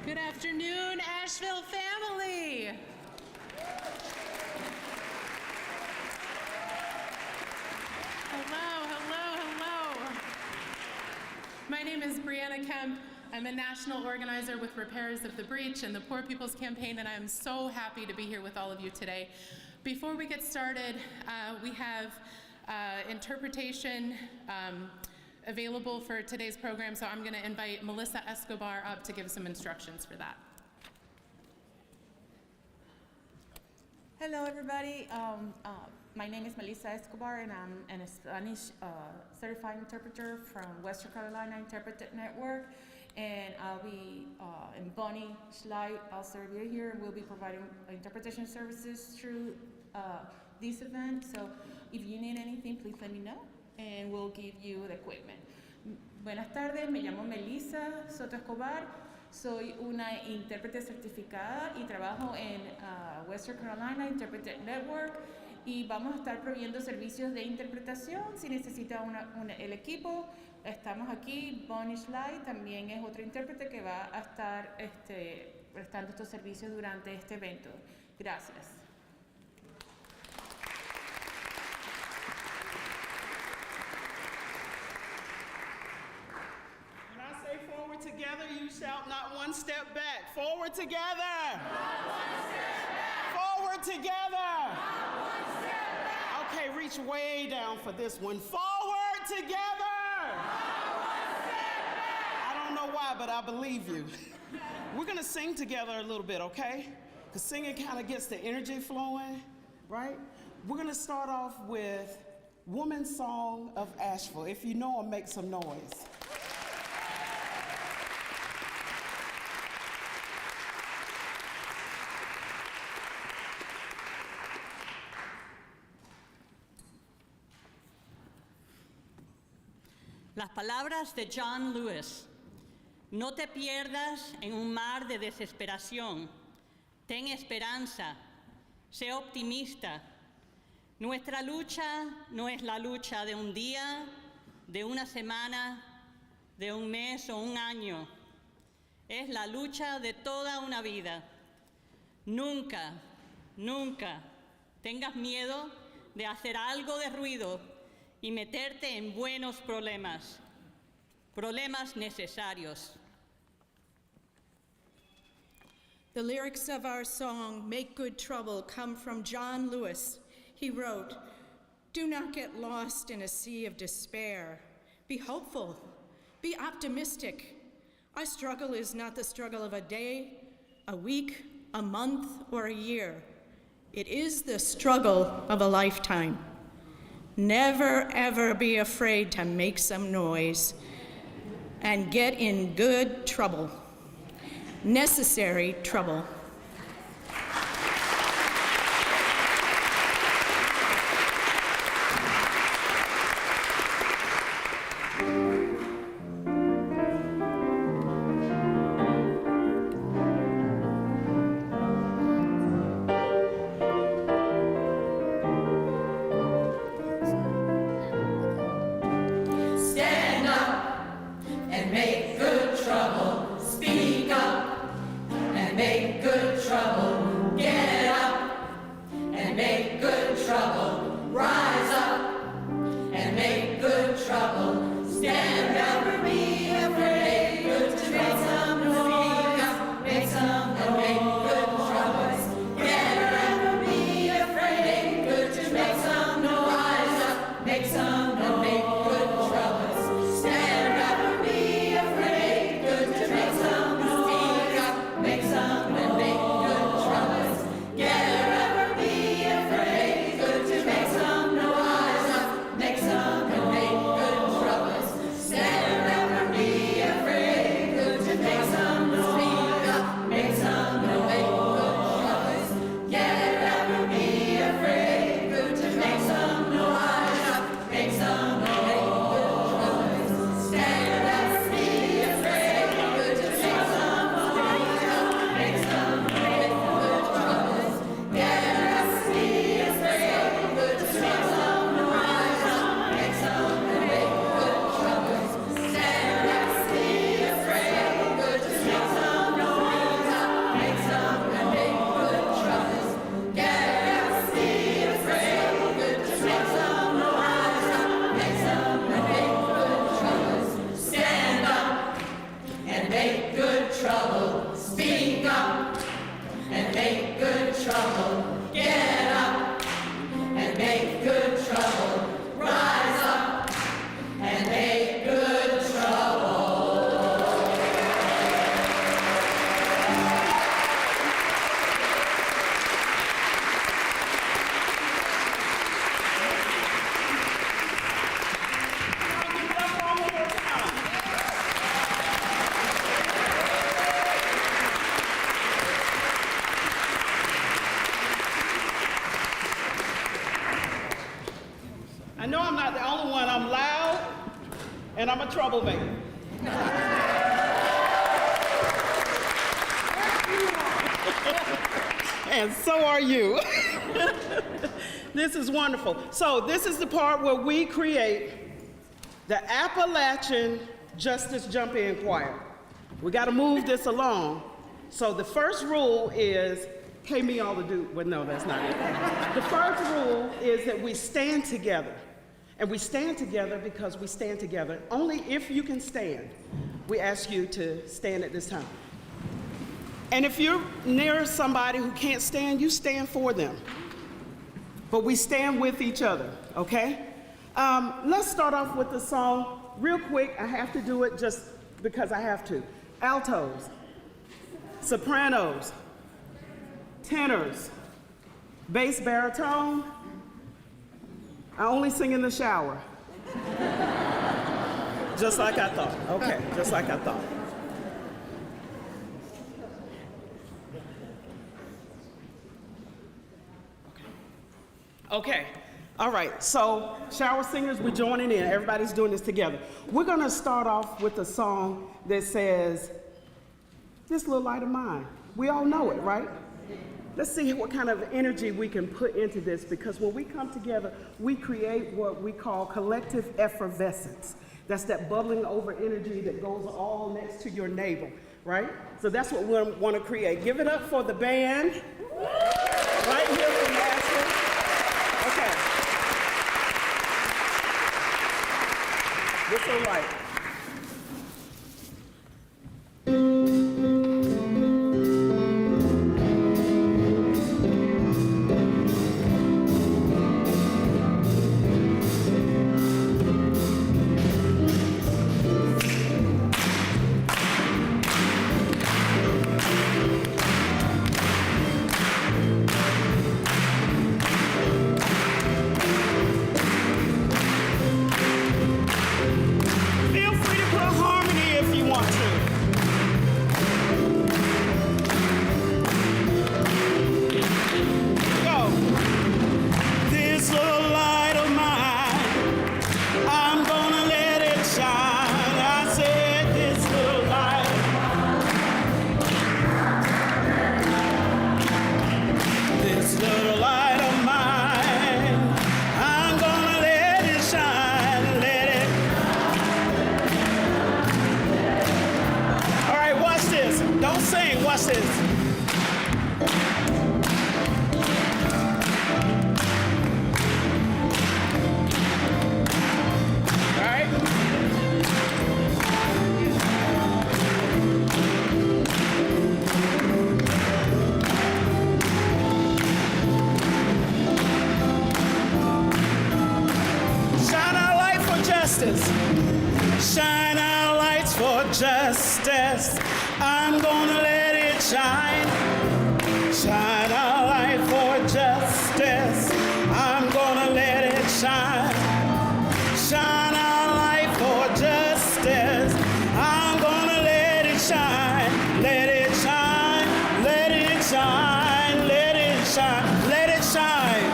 Good afternoon, Asheville family. Hello. My name is Brianna Kemp. I'm a national organizer with Repairers of the Breach and the Poor People's Campaign, and I'm so happy to be here with all of you today. Before we get started, we have interpretation available for today's program, so I'm going to invite Melissa Escobar up to give some instructions for that. Hello, everybody. My name is Melissa Escobar, and I'm a Spanish certified interpreter from Western Carolina Interpreted Network. And I'll be, and Bonnie Schley, I'll serve you here, and we'll be providing interpretation services through this event. So if you need anything, please let me know, and we'll give you the equipment. Buenas tardes, me llamo Melissa Soto Escobar. Soy una intérprete certificada y trabajo en Western Carolina Interpreted Network y vamos a estar proveyendo servicios de interpretación. Si necesita el equipo, estamos aquí. Bonnie Schley también es otra intérprete que va a estar prestando estos servicios durante este evento. Gracias. Together, you shout, not one step back. Forward together. Not one step back. Forward together. Not one step back. Okay, reach way down for this one. Forward together. Not one step back. I don't know why, but I believe you. We're going to sing together a little bit, okay? Because singing kind of gets the energy flowing, right? We're going to start off with Woman's Song of Asheville. If you know them, make some noise. Las palabras de John Lewis. No te pierdas en un mar de desesperación. Ten esperanza. Sé optimista. Nuestra lucha no es la lucha de un día, de una semana, de un mes o un año. Es la lucha de toda una vida. Nunca, nunca tengas miedo de hacer algo de ruido y meterte en buenos problemas, problemas necesarios. The lyrics of our song, Make Good Trouble, come from John Lewis. He wrote, "Do not get lost in a sea of despair. Be hopeful, be optimistic. Our struggle is not the struggle of a day, a week, a month, or a year. It is the struggle of a lifetime. Never, ever be afraid to make some noise and get in good trouble, necessary trouble." Make good trouble, speak up and make good Give it up one more time. I know I'm not the only one. I'm loud and I'm a troublemaker. And so are you. This is wonderful. So this is the part where we create the Appalachian Justice Jump-In Choir. We got to move this along. So the first rule is pay me all the due. Well, no, that's not it. The first rule is that we stand together. And we stand together because we stand together. Only if you can stand, we ask you to stand at this time. And if you're near somebody who can't stand, you stand for them. But we stand with each other, okay? Let's start off with the song real quick. I have to do it just because I have to. Altos, sopranos, tenors, bass baritone. I only sing in the shower. Just like I thought. Okay, just like I thought. Okay, all right, so shower singers, we're joining in. Everybody's doing this together. We're gonna start off with a song that says, "This Little Light of Mine." We all know it, right? Let's see what kind of energy we can put into this, because when we come together, we create what we call collective effervescence. That's that bubbling over energy that goes all next to your neighbor, right? So that's what we want to create. Give it up for the band, right here from Nashville. Okay. This is right. Feel free to put harmony if you want to. Go. This little light of mine, I'm gonna let it shine. I said this little light. This little light of mine, I'm gonna let it shine. Let it. All right, watch this. Don't sing, watch this. All right? Shine our light for justice. Shine our lights for justice. I'm gonna let it shine. Shine our light for justice. I'm gonna let it shine. Shine our light for justice. I'm gonna let it shine. Let it shine. Let it shine. Let it shine. Let it shine.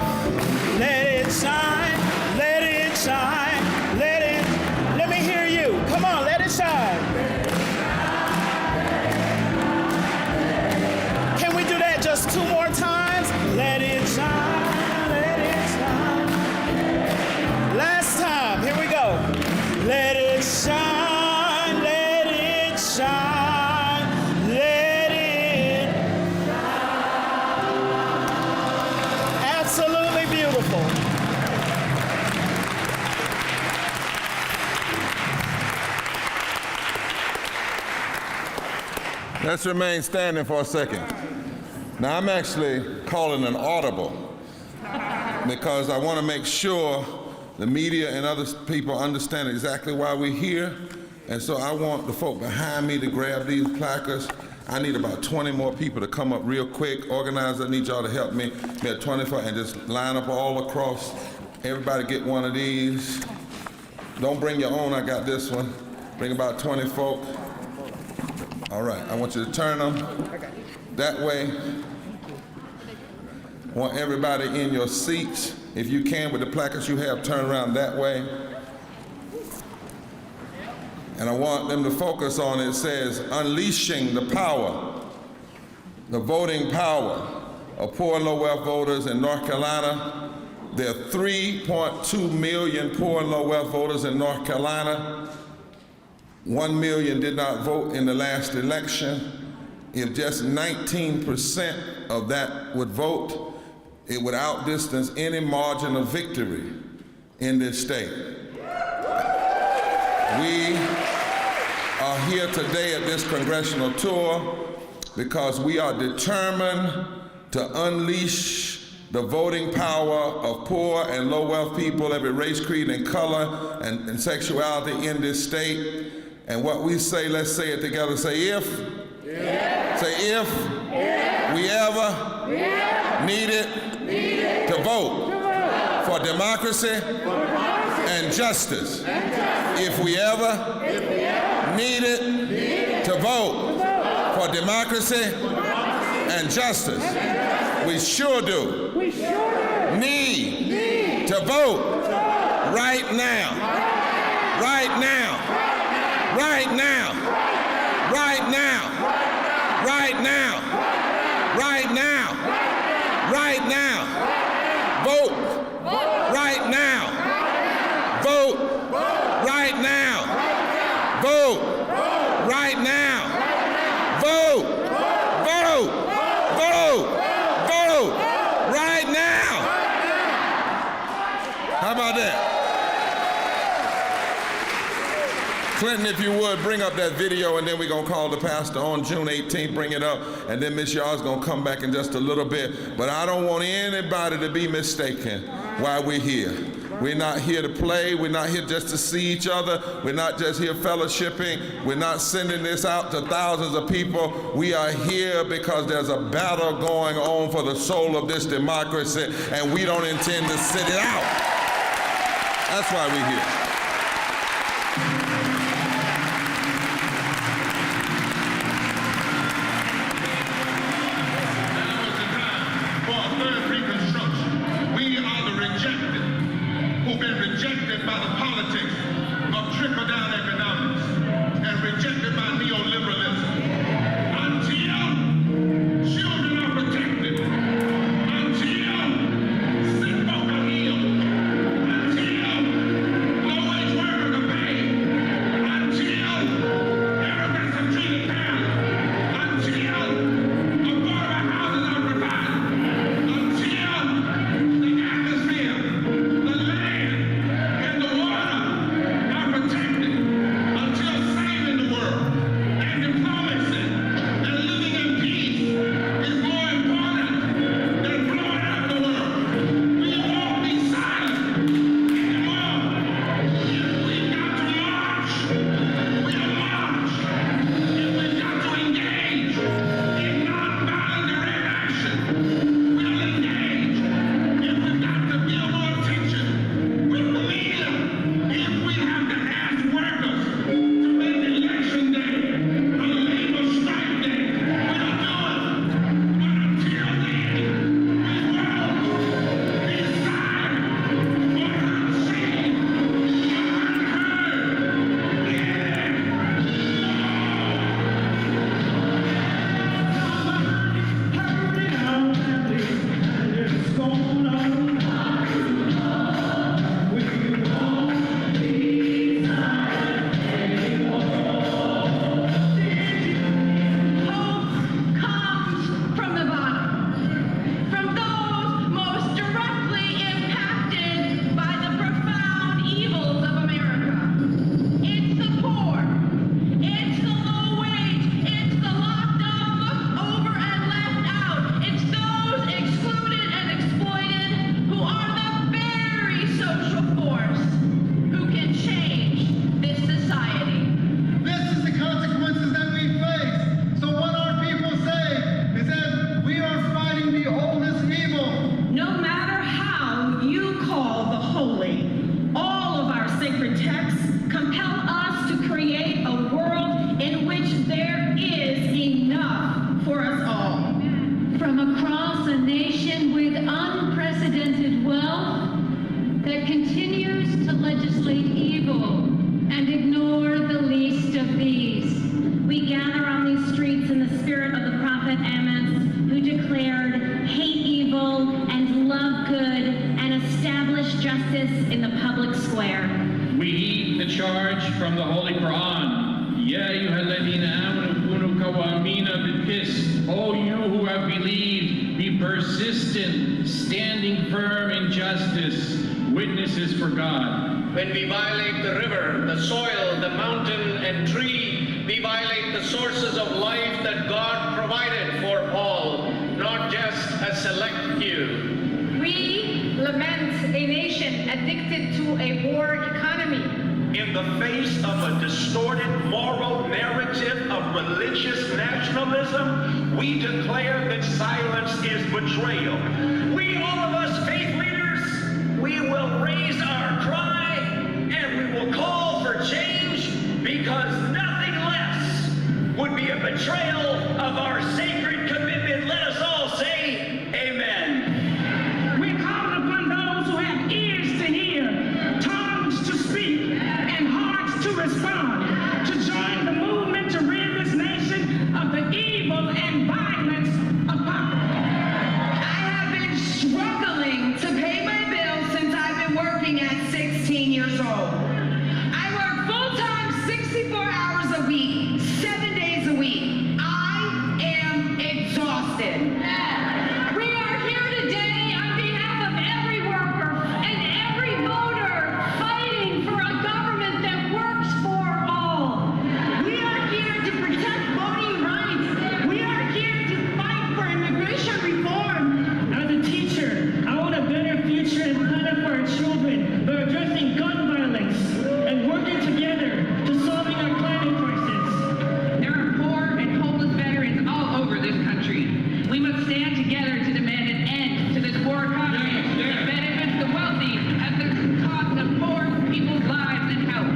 Let it shine. Let it shine. Let it. Let me hear you. Come on, let it shine. Let's remain standing for a second. Now, I'm actually calling an audible because I want to make sure the media and other people understand exactly why we're here. And so I want the folk behind me to grab these placards. I need about 20 more people to come up real quick. Organizer, I need y'all to help me. We have 24 and just line up all across. Everybody get one of these. Don't bring your own, I got this one. Bring about 20 folk. All right, I want you to turn them that way. I want everybody in your seats. If you can, with the placards you have, turn around that way. And I want them to focus on it. It says, unleashing the power, the voting power of poor and low-wealth voters in North Carolina. There are 3.2 million poor and low-wealth voters in North Carolina. 1 million did not vote in the last election. If just 19% of that would vote, it would outdistance any margin of victory in this state. We are here today at this congressional tour because we are determined to unleash the voting power of poor and low-wealth people, every race, creed, and color, and sexuality in this state. And what we say, let's say it together. Say if. Say if we ever needed to vote for democracy and justice. If we ever needed to vote for democracy and justice. We sure do. Need to vote right now. Right now. Right now. Right now. Right now. Right now. Right now. Vote right now. Vote right now. Vote right now. Vote. Vote. Vote. Vote right now. How about that? Clinton, if you would, bring up that video, and then we're going to call the pastor on June 18th, bring it up, and then Miss Yard's going to come back in just a little bit. But I don't want anybody to be mistaken why we're here. We're not here to play. We're not here just to see each other. We're not just here fellowshipping. We're not sending this out to thousands of people. We are here because there's a battle going on for the soul of this democracy, and we don't intend to sit it out. That's why we're here. Until spirit of the prophet Amos, who declared, "Hate evil and love good, and establish justice in the public square." We heed the charge from the Holy Quran. Ya ayyuhalladhina amanu kunu qawwamina bil qist. O you who have believed, be persistent, standing firm in justice, witnesses for God. When we violate the river, the soil, the mountain and tree, we violate the sources of life that God provided for all, not just a select few. We lament a nation addicted to a war economy. In the face of a distorted moral narrative of religious nationalism, we declare that silence is betrayal. We, all of us faith leaders, we will raise our cry and we will call for change, because nothing less would be a betrayal of our sacred commitment. Let us all say amen. We're calling upon those who have ears to hear, tongues to speak, and hearts to respond, to join the movement to rid this nation of the evil and violence of poverty. I have been struggling to pay my bills since I've been working at 16 years old. I work full-time 64 hours a week, 7 days a week. I am exhausted. We are here today on behalf of every worker and every voter fighting for a government that works for all. We are here to protect voting rights. We are here to fight for immigration reform. As a teacher, I want a better future and planet for our children by addressing gun violence and working together to solving our climate crisis. There are poor and homeless veterans all over this country. We must stand together to demand an end to this war economy that benefits the wealthy at the cost of poor people's lives and health.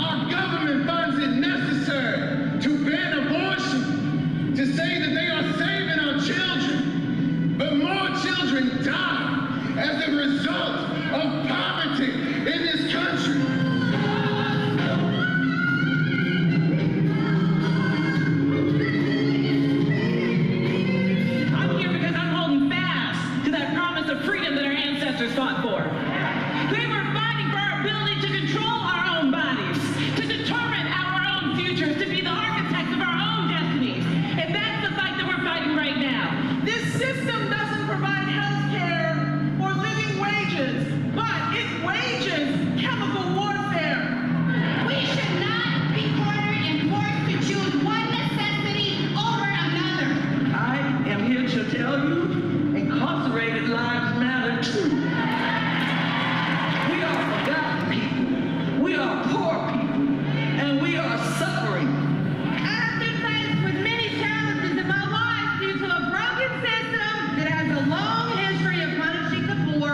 Our government finds it necessary to ban abortion, to say that they are saving our children. But more children die as a result of poverty in this country. I'm here because I'm holding fast to that promise of freedom that our ancestors fought for. They were fighting for our ability to control our own bodies, to determine our own futures, to be the architects of our own destinies. And that's the fight that we're fighting right now. This system doesn't provide health care or living wages, but it wages chemical warfare. We should not be cornered and forced to choose one necessity over another. I am here to tell you, incarcerated lives matter too. We are forgotten people. We are poor people. And we are suffering. I have been faced with many challenges in my life due to a broken system that has a long history of punishing the poor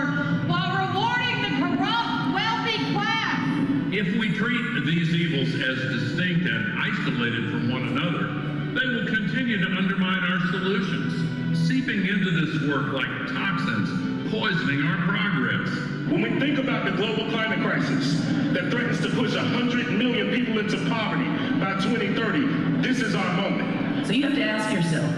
while rewarding the corrupt, wealthy class. If we treat these evils as distinct and isolated from one another, they will continue to undermine our solutions, seeping into this work like toxins, poisoning our progress. When we think about the global climate crisis that threatens to push 100 million people into poverty by 2030, this is our moment. So you have to ask yourself,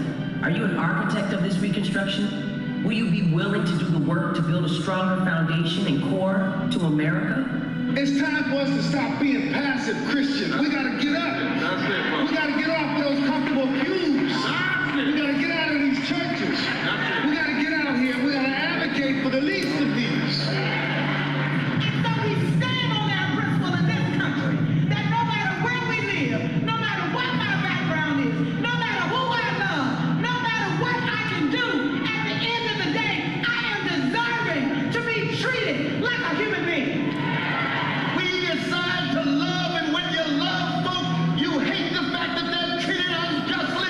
are you an architect of this reconstruction? Will you be willing to do the work to build a stronger foundation and core to America? It's time for us to stop being passive Christians. We gotta get up. We gotta get off those comfortable pews. We gotta get out of these churches. We gotta get out here. We gotta advocate for the least of these. And so we stand on that principle in this country, that no matter where we live, no matter what my background is, no matter who I love, no matter what I can do, at the end of the day, I am deserving to be treated like a human being. We decide to love, and when you love folk, you hate the fact that they're treated unjustly.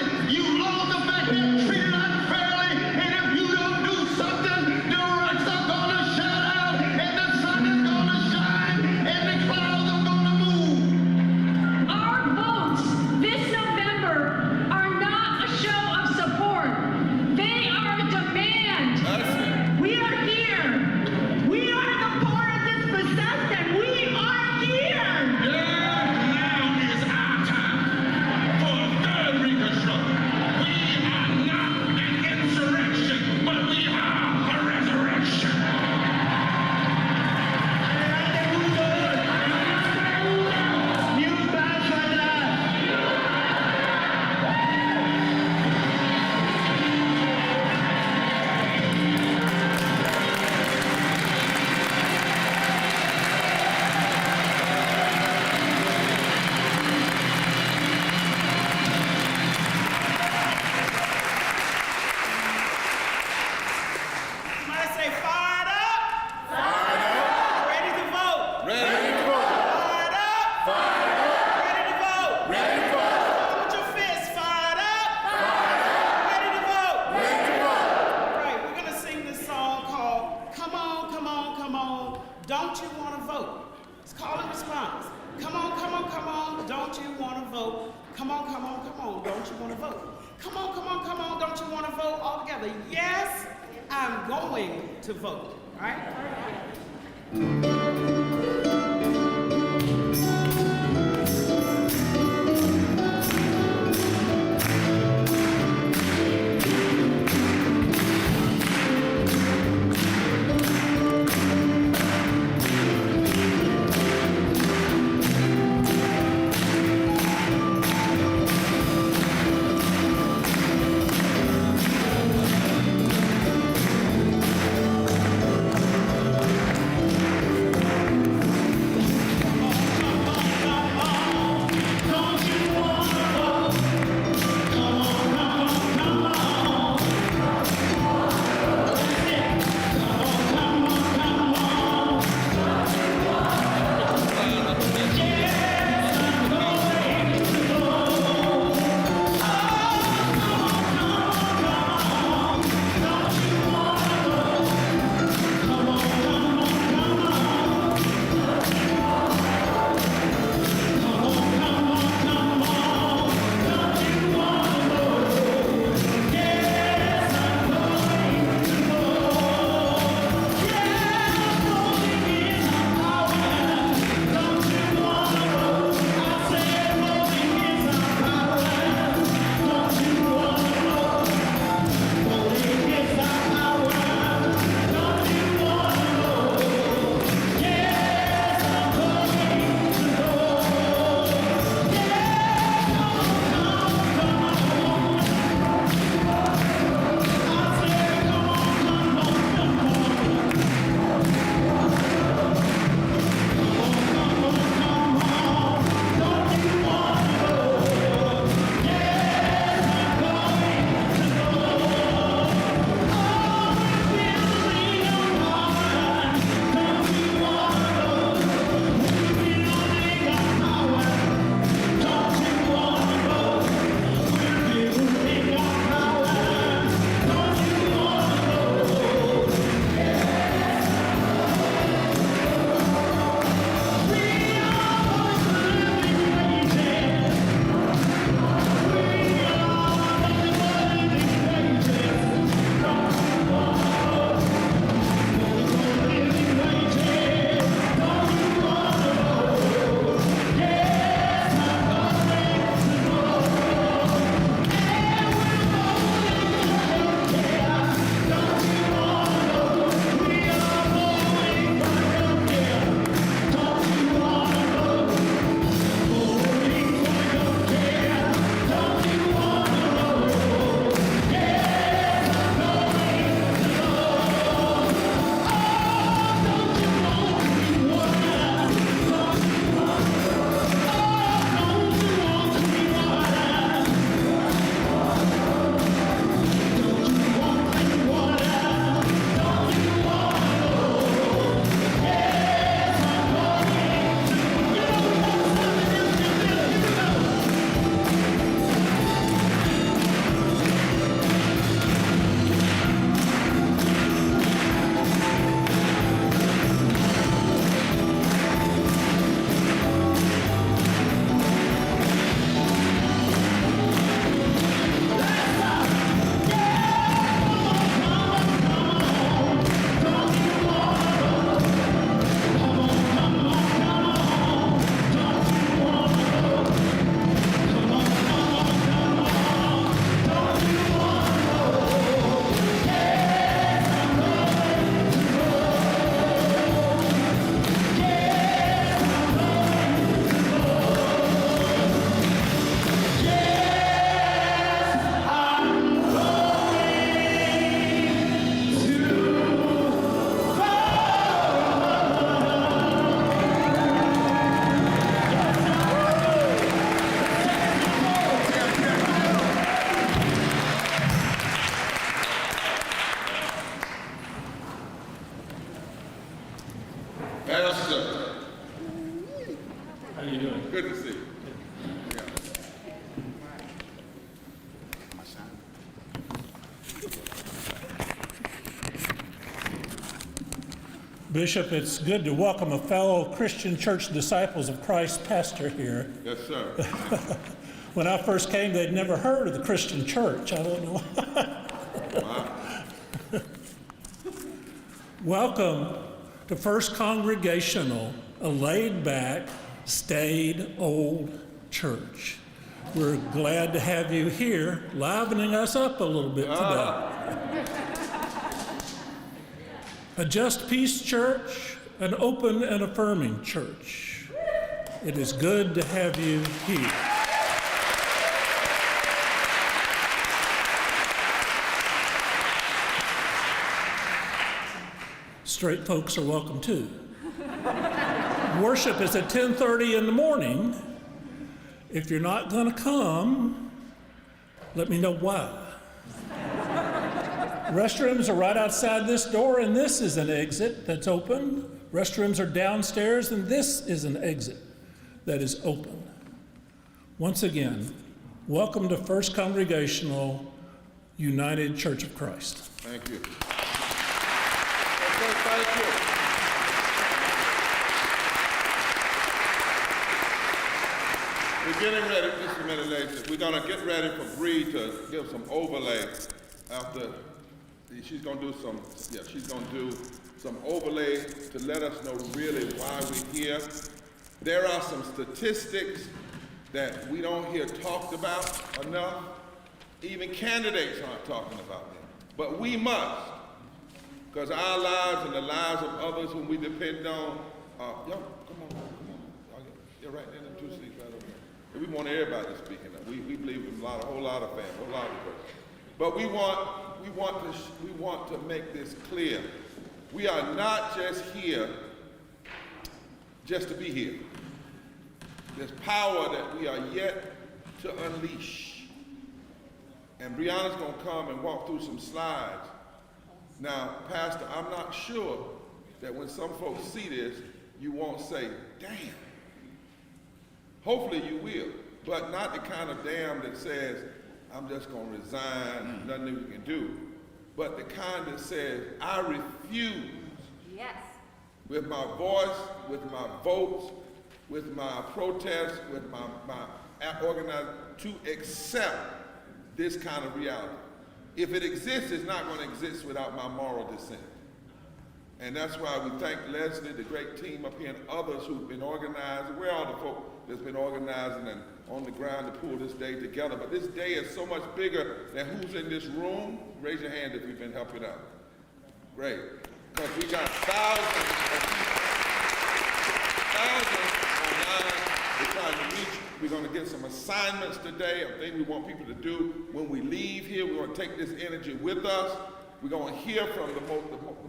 vote. Come on, come on, come on. Don't you want to vote all together? Yes, I'm going to vote. All right? Bishop, it's good to welcome a fellow Christian Church Disciples of Christ pastor here. Yes, sir. When I first came, they'd never heard of the Christian church. I don't know why. Welcome to First Congregational, a laid-back, staid, old church. We're glad to have you here, livening us up a little bit today. A Just Peace church, an open and affirming church. It is good to have you here. Straight folks are welcome too. Worship is at 10:30 in the morning. If you're not going to come, let me know why. Restrooms are right outside this door, and this is an exit that's open. Restrooms are downstairs, and this is an exit that is open. Once again, welcome to First Congregational United Church of Christ. Thank you. Thank you. We're getting ready, just a minute, ladies. We're going to get ready for Bree to give some overlay after she's going to do some overlay to let us know really why we're here. There are some statistics that we don't hear talked about enough. Even candidates aren't talking about them. But we must, because our lives and the lives of others whom we depend on, come on. You're right there in the two seats right over there. We want everybody speaking up. We believe in a whole lot of family, a whole lot of people. But we want to make this clear. We are not just here just to be here. There's power that we are yet to unleash. And Brianna's going to come and walk through some slides. Now, Pastor, I'm not sure that when some folks see this, you won't say, damn. Hopefully you will, but not the kind of damn that says, I'm just going to resign, nothing we can do, but the kind that says, I refuse. Yes. With my voice, with my votes, with my protests, with my organizing, to accept this kind of reality. If it exists, it's not going to exist without my moral dissent. And that's why we thank Leslie, the great team up here, and others who've been organizing. We're all the folk that's been organizing and on the ground to pull this day together. But this day is so much bigger than who's in this room. Raise your hand if you've been helping out. Great. Because we got thousands online we're trying to reach. We're going to get some assignments today of things we want people to do. When we leave here, we're going to take this energy with us. We're going to hear from the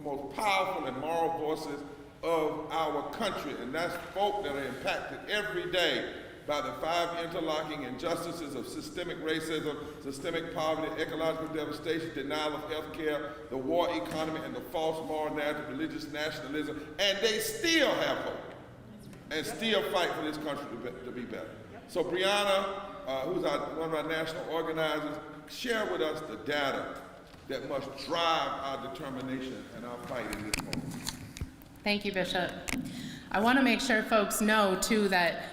most powerful and moral voices of our country, and that's folk that are impacted every day by the 5 interlocking injustices of systemic racism, systemic poverty, ecological devastation, denial of health care, the war economy, and the false moral narrative, religious nationalism, and they still have hope and still fight for this country to be better. So Brianna, who's one of our national organizers, share with us the data that must drive our determination and our fight in this moment. Thank you, Bishop. I want to make sure folks know, too, that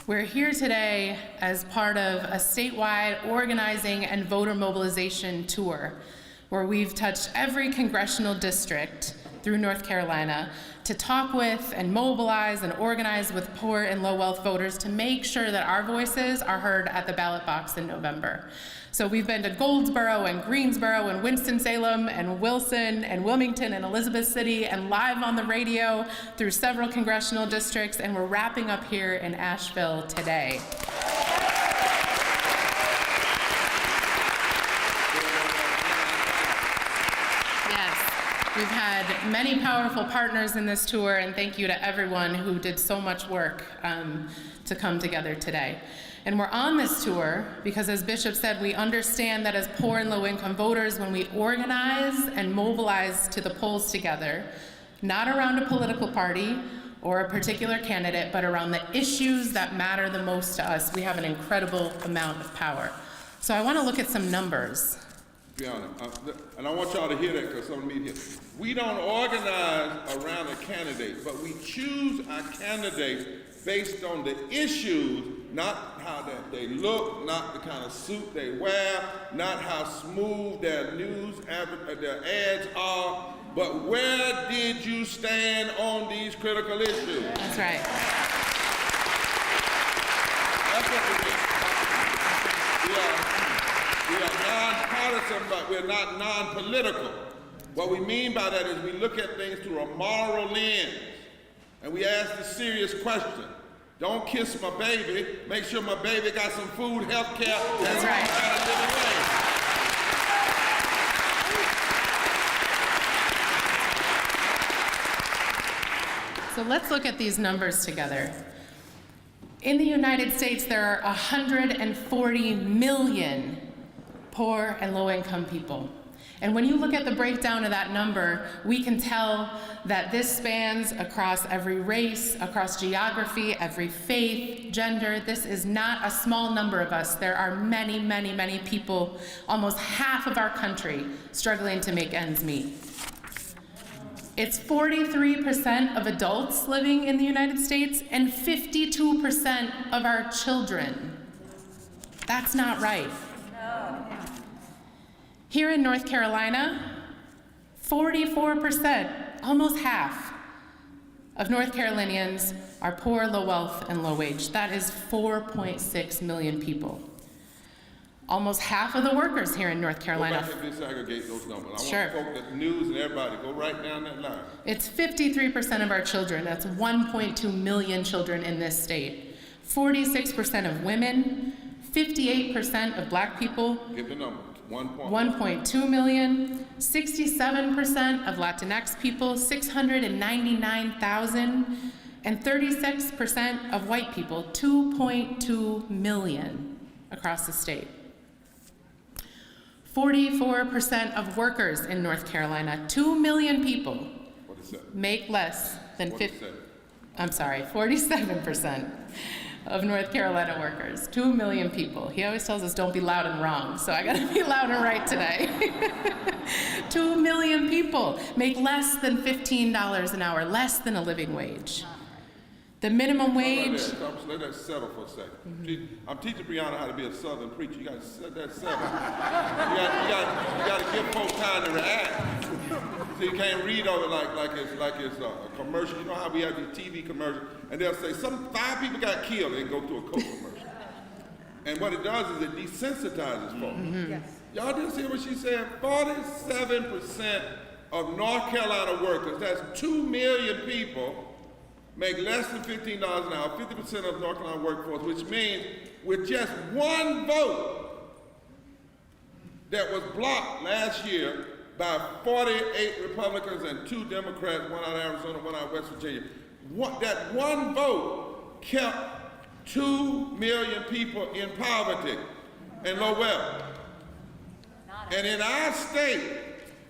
we're here today as part of a statewide organizing and voter mobilization tour, where we've touched every congressional district through North Carolina to talk with and mobilize and organize with poor and low-wealth voters to make sure that our voices are heard at the ballot box in November. So we've been to Goldsboro and Greensboro and Winston-Salem and Wilson and Wilmington and Elizabeth City and live on the radio through several congressional districts, and we're wrapping up here in Asheville today. Yes, we've had many powerful partners in this tour, and thank you to everyone who did so much work to come together today. And we're on this tour because, as Bishop said, we understand that as poor and low-income voters, when we organize and mobilize to the polls together, not around a political party or a particular candidate, but around the issues that matter the most to us, we have an incredible amount of power. So I want to look at some numbers. Brianna, and I want y'all to hear that because some of me here. We don't organize around a candidate, but we choose our candidates based on the issues not how they look, not the kind of suit they wear, not how smooth their their ads are, but where did you stand on these critical issues? That's right. That's what we are nonpartisan, but we're not non-political. What we mean by that is we look at things through a moral lens, and we ask the serious question. Don't kiss my baby. Make sure my baby got some food, health care, and That's right. got a living wage. So let's look at these numbers together. In the United States, there are 140 million poor and low-income people. And when you look at the breakdown of that number, we can tell that this spans across every race, across geography, every faith, gender. This is not a small number of us. There are many, many, many people, almost half of our country, struggling to make ends meet. It's 43% of adults living in the United States and 52% of our children. That's not right. Here in North Carolina, 44%, almost half, of North Carolinians are poor, low wealth, and low wage. That is 4.6 million people. Almost half of the workers here in North Carolina. Go back and disaggregate those numbers. Sure. I want the news and everybody, go right down that line. It's 53% of our children. That's 1.2 million children in this state. 46% of women, 58% of black people. Give the numbers. 1.2 million, 67% of Latinx people, 699,000, and 36% of white people, 2.2 million across the state. 44% of workers in North Carolina, 2 million people, make less than 47% of North Carolina workers, 2 million people. He always tells us don't be loud and wrong, so I gotta be loud and right today. 2 million people make less than $15 an hour, less than a living wage. The minimum wage. Let that settle for a second. I'm teaching Brianna how to be a Southern preacher. You got to let that settle. You got to give folks time to react. So you can't read over like it's a commercial. You know how we have these TV commercials, and they'll say 5 people got killed, and go through a Coke commercial. And what it does is it desensitizes folks. Yes. Y'all didn't see what she said? 47% of North Carolina workers, that's 2 million people, make less than $15 an hour, 50% of North Carolina workforce, which means with just one vote that was blocked last year by 48 Republicans and 2 Democrats, one out of Arizona, one out of West Virginia, that one vote kept 2 million people in poverty and low wealth. And in our state,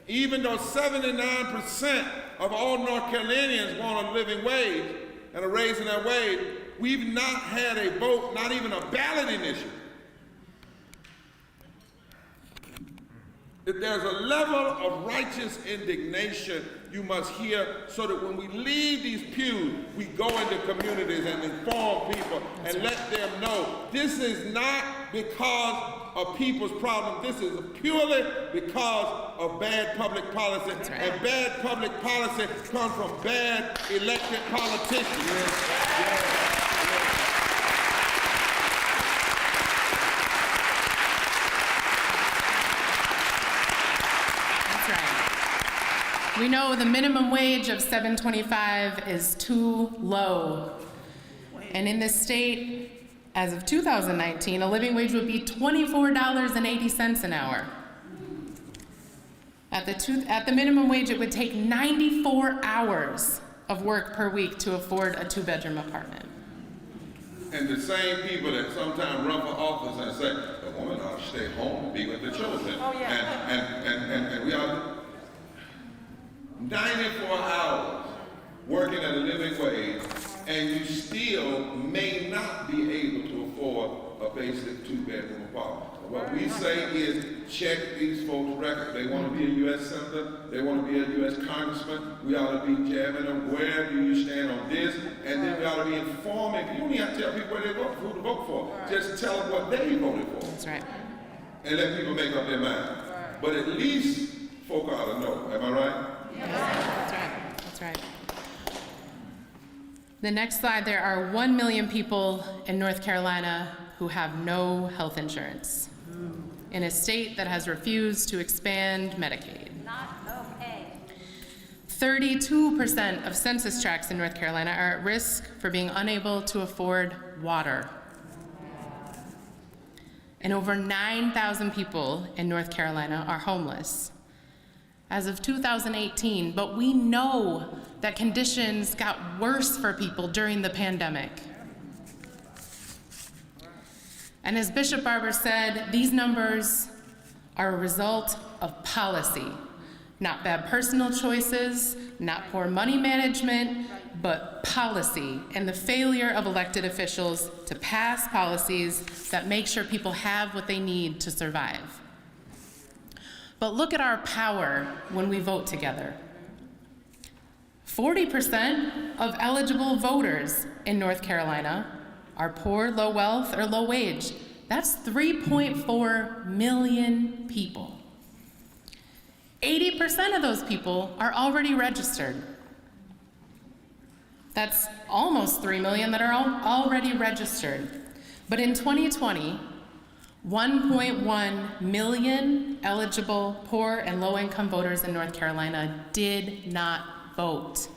even though 79% of all North Carolinians want a living wage and a raise in their wage, we've not had a vote, not even a ballot initiative. If there's a level of righteous indignation you must hear so that when we leave these pews, we go into communities and inform people and let them know this is not because of people's problem. This is purely because of bad public policy. Right. And bad public policy comes from bad elected politicians. Yes. We know the minimum wage of $7.25 is too low. And in this state, as of 2019, a living wage would be $24.80 an hour. At the minimum wage, it would take 94 hours of work per week to afford a 2-bedroom apartment. And the same people that sometimes run for office and say, the woman ought to stay home and be with the children. Oh, yeah. And we are 94 hours working at a living wage, and you still may not be able to afford a basic 2-bedroom apartment. What we say is check these folks' record. They want to be a U.S. Senator, they want to be a U.S. Congressman, we ought to be jabbing them, where do you stand on this? And then we ought to be informing. You don't even have to tell people where they vote, who to vote for. Just tell them what they voted for. That's right. And let people make up their mind. But at least folk ought to know. Am I right? Yes. That's right. That's right. The next slide, there are 1 million people in North Carolina who have no health insurance in a state that has refused to expand Medicaid. Not okay. 32% of census tracts in North Carolina are at risk for being unable to afford water. And over 9,000 people in North Carolina are homeless as of 2018, but we know that conditions got worse for people during the pandemic. And as Bishop Barber said, these numbers are a result of policy, not bad personal choices, not poor money management, but policy and the failure of elected officials to pass policies that make sure people have what they need to survive. But look at our power when we vote together. 40% of eligible voters in North Carolina are poor, low wealth, or low wage. That's 3.4 million people. 80% of those people are already registered. That's almost 3 million that are already registered. But in 2020, 1.1 million eligible poor and low-income voters in North Carolina did not vote.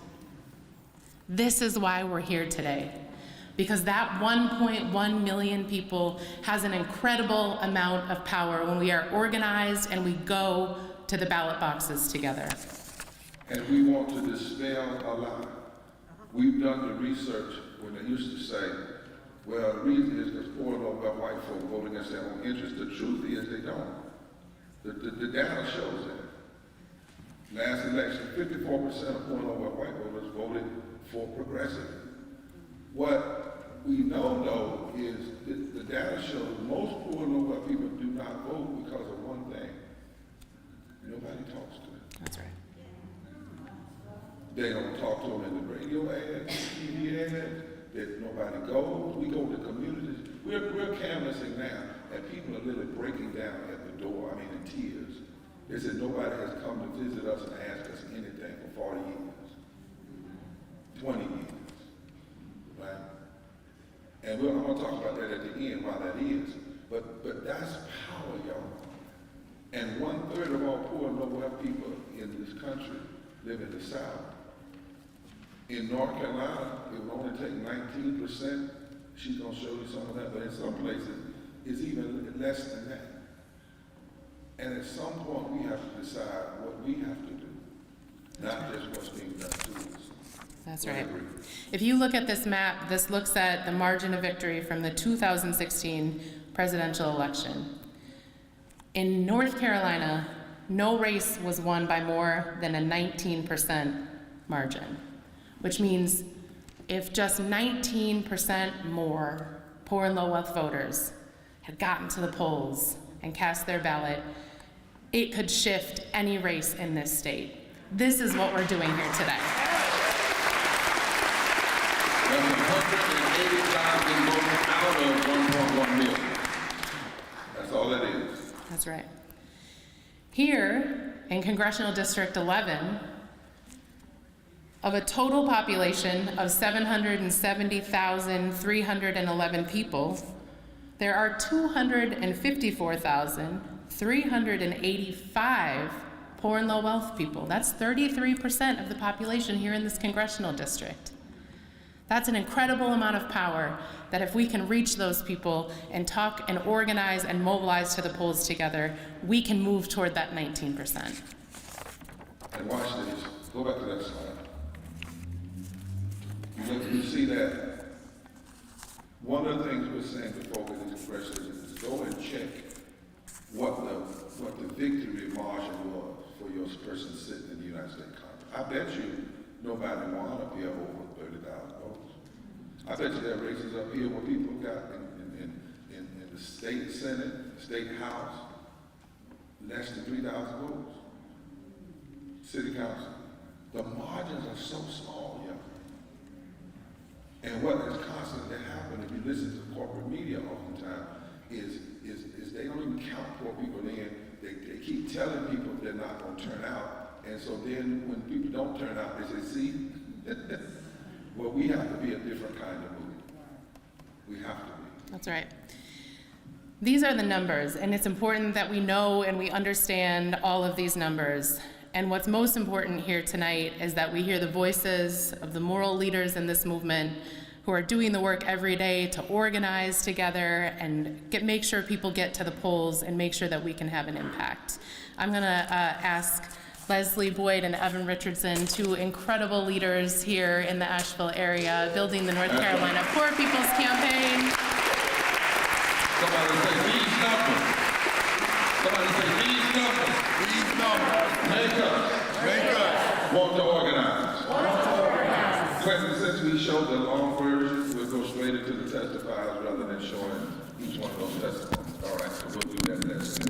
This is why we're here today, because that 1.1 million people has an incredible amount of power when we are organized and we go to the ballot boxes together. And we want to dispel a lie. We've done the research when they used to say, well, the reason is because poor and low-wealth white folk vote against their own interests. The truth is they don't. The data shows that. Last election, 54% of poor and low-wealth white voters voted for progressive. What we know, though, is that the data shows most poor and low-wealth people do not vote because of one thing. Nobody talks to them. That's right. They don't talk to them in the radio ads, TV ads, that nobody goes. We go to communities. We're canvassing now, and people are literally breaking down at the door, I mean in tears. They said nobody has come to visit us and ask us anything for 40 years, 20 years, right? And I'm gonna talk about that at the end, why that is. But that's power, y'all. And 1/3 of all poor and low-wealth people in this country live in the South. In North Carolina, it would only take 19%. She's gonna show you some of that, but in some places, it's even less than that. And at some point, we have to decide what we have to do, not just what's being done to us. That's right. If you look at this map, this looks at the margin of victory from the 2016 presidential election. In North Carolina, no race was won by more than a 19% margin, which means if just 19% more poor and low-wealth voters had gotten to the polls and cast their ballot, it could shift any race in this state. This is what we're doing here today. There's 180,000 votes out of 1.1 million. That's all that is. That's right. Here in Congressional District 11, of a total population of 770,311 people, there are 254,385 poor and low wealth people. That's 33% of the population here in this congressional district. That's an incredible amount of power that if we can reach those people and talk and organize and mobilize to the polls together, we can move toward that 19%. And watch this. Go back to that slide. You see that one of the things we're saying to folks in this congression is go and check what the victory margin was for your person sitting in the United States Congress. I bet you nobody won up here over 30,000 votes. I bet you there are races up here where people got in the state Senate State House, less than 3,000 votes. City Council, the margins are so small, yeah. And what is constantly happening, if you listen to corporate media oftentimes, is they don't even count poor people in. They keep telling people they're not going to turn out. And so then when people don't turn out, they say, see? Well, we have to be a different kind of movement. We have to be. That's right. These are the numbers, and it's important that we know and we understand all of these numbers. And what's most important here tonight is that we hear the voices of the moral leaders in this movement who are doing the work every day to organize together and make sure people get to the polls and make sure that we can have an impact. I'm gonna ask Leslie Boyd and Evan Richardson, two incredible leaders here in the Asheville area, building the North Carolina Poor People's Campaign. Somebody say, these numbers. Somebody say, these numbers. These numbers. Make us want to organize. Quentin, since we showed the long version, we'll go straight into the testifiers rather than showing each one of those testimonies. All right, so we'll do that next.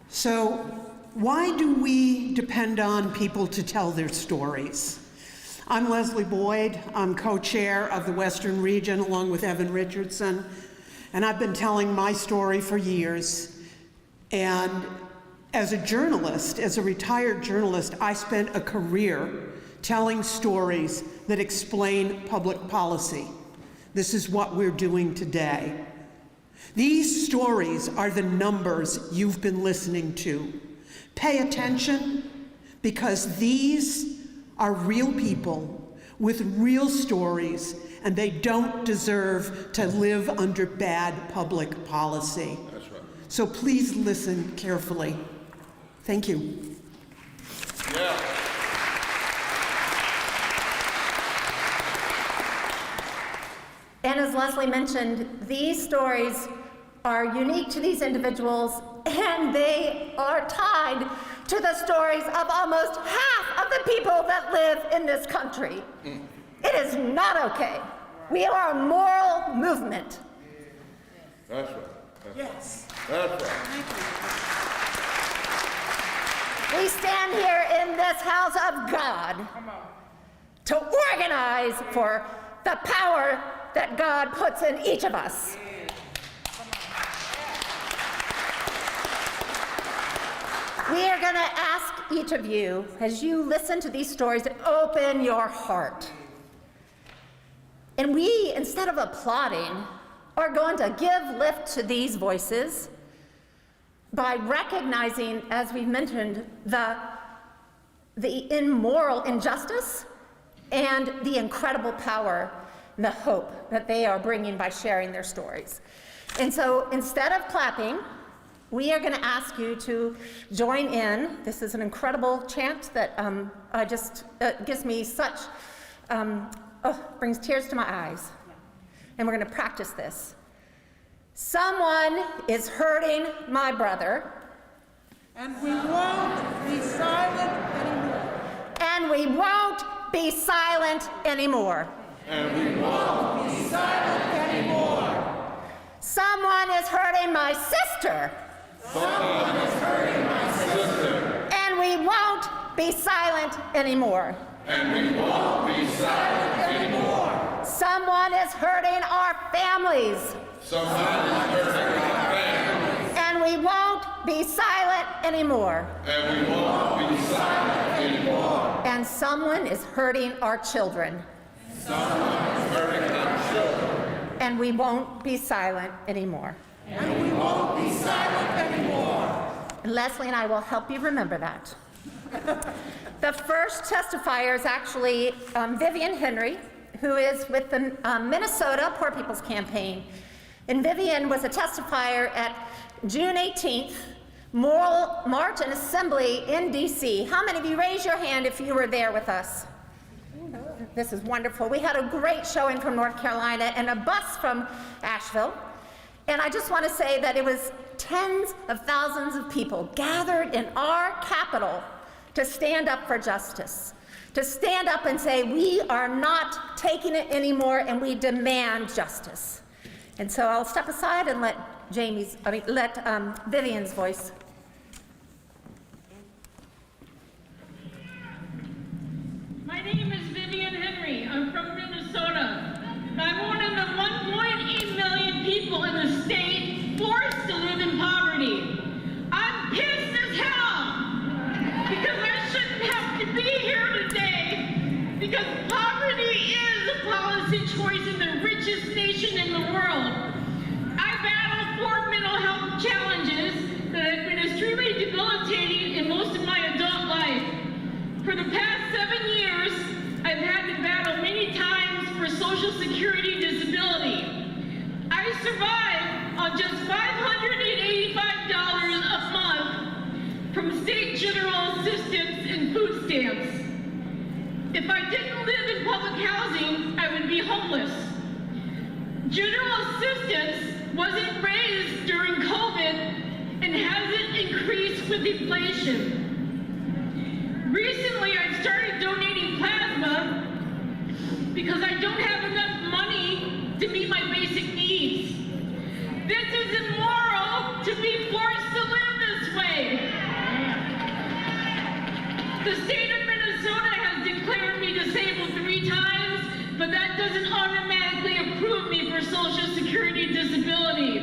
So, why do we depend on people to tell their stories? I'm Leslie Boyd. I'm co-chair of the Western Region along with Evan Richardson, and I've been telling my story for years. And as a journalist, as a retired journalist, I spent a career telling stories that explain public policy. This is what we're doing today. These stories are the numbers you've been listening to. Pay attention, because these are real people with real stories, and they don't deserve to live under bad public policy. That's right. So please listen carefully. Thank you. Yeah. And as Leslie mentioned, these stories are unique to these individuals, and they are tied to the stories of almost half of the people that live in this country. It is not okay. We are a moral movement. That's right. Yes. That's right. We stand here in this house of God to organize for the power that God puts in each of us. We are going to ask each of you, as you listen to these stories, to open your heart. And we, instead of applauding, are going to give lift to these voices by recognizing, as we've mentioned, the immoral injustice and the incredible power and the hope that they are bringing by sharing their stories. And so instead of clapping, we are going to ask you to join in. This is an incredible chant that gives me such, brings tears to my eyes. And we're going to practice this. Someone is hurting my brother. And we won't be silent anymore. And we won't be silent anymore. And we won't be silent anymore. Someone is hurting my sister. Someone is hurting my sister. And we won't be silent anymore. And we won't be silent anymore. Someone is hurting our families. Someone is hurting our families. And we won't be silent anymore. And we won't be silent anymore. And someone is hurting our children. Someone is hurting our children. And we won't be silent anymore. And we won't be silent anymore. And Leslie and I will help you remember that. The first testifier is actually Vivian Henry, who is with the Minnesota Poor People's Campaign. And Vivian was a testifier at June 18th, Moral March and Assembly in DC. How many of you raise your hand if you were there with us? This is wonderful. We had a great showing from North Carolina and a bus from Asheville. And I just want to say that it was tens of thousands of people gathered in our capital to stand up for justice, to stand up and say, we are not taking it anymore and we demand justice. And so I'll step aside and let Vivian's voice. My name is Vivian Henry. I'm from Minnesota. I'm one of the 1.8 million people in the state forced to live in poverty. I'm pissed as hell because I shouldn't have to be here today because poverty is a policy choice in the richest nation in the world. I battle 4 mental health challenges that have been extremely debilitating in most of my adult life. For the past 7 years, I've had to battle many times for Social Security disability. I survive on just $585 a month from state general assistance and food stamps. If I didn't live in public housing, I would be homeless. General assistance wasn't raised during COVID and hasn't increased with inflation. Recently, I started donating plasma because I don't have enough money to meet my basic needs. This is immoral to be forced to live this way. The state of Minnesota has declared me disabled 3 times, but that doesn't automatically approve me for Social Security disability.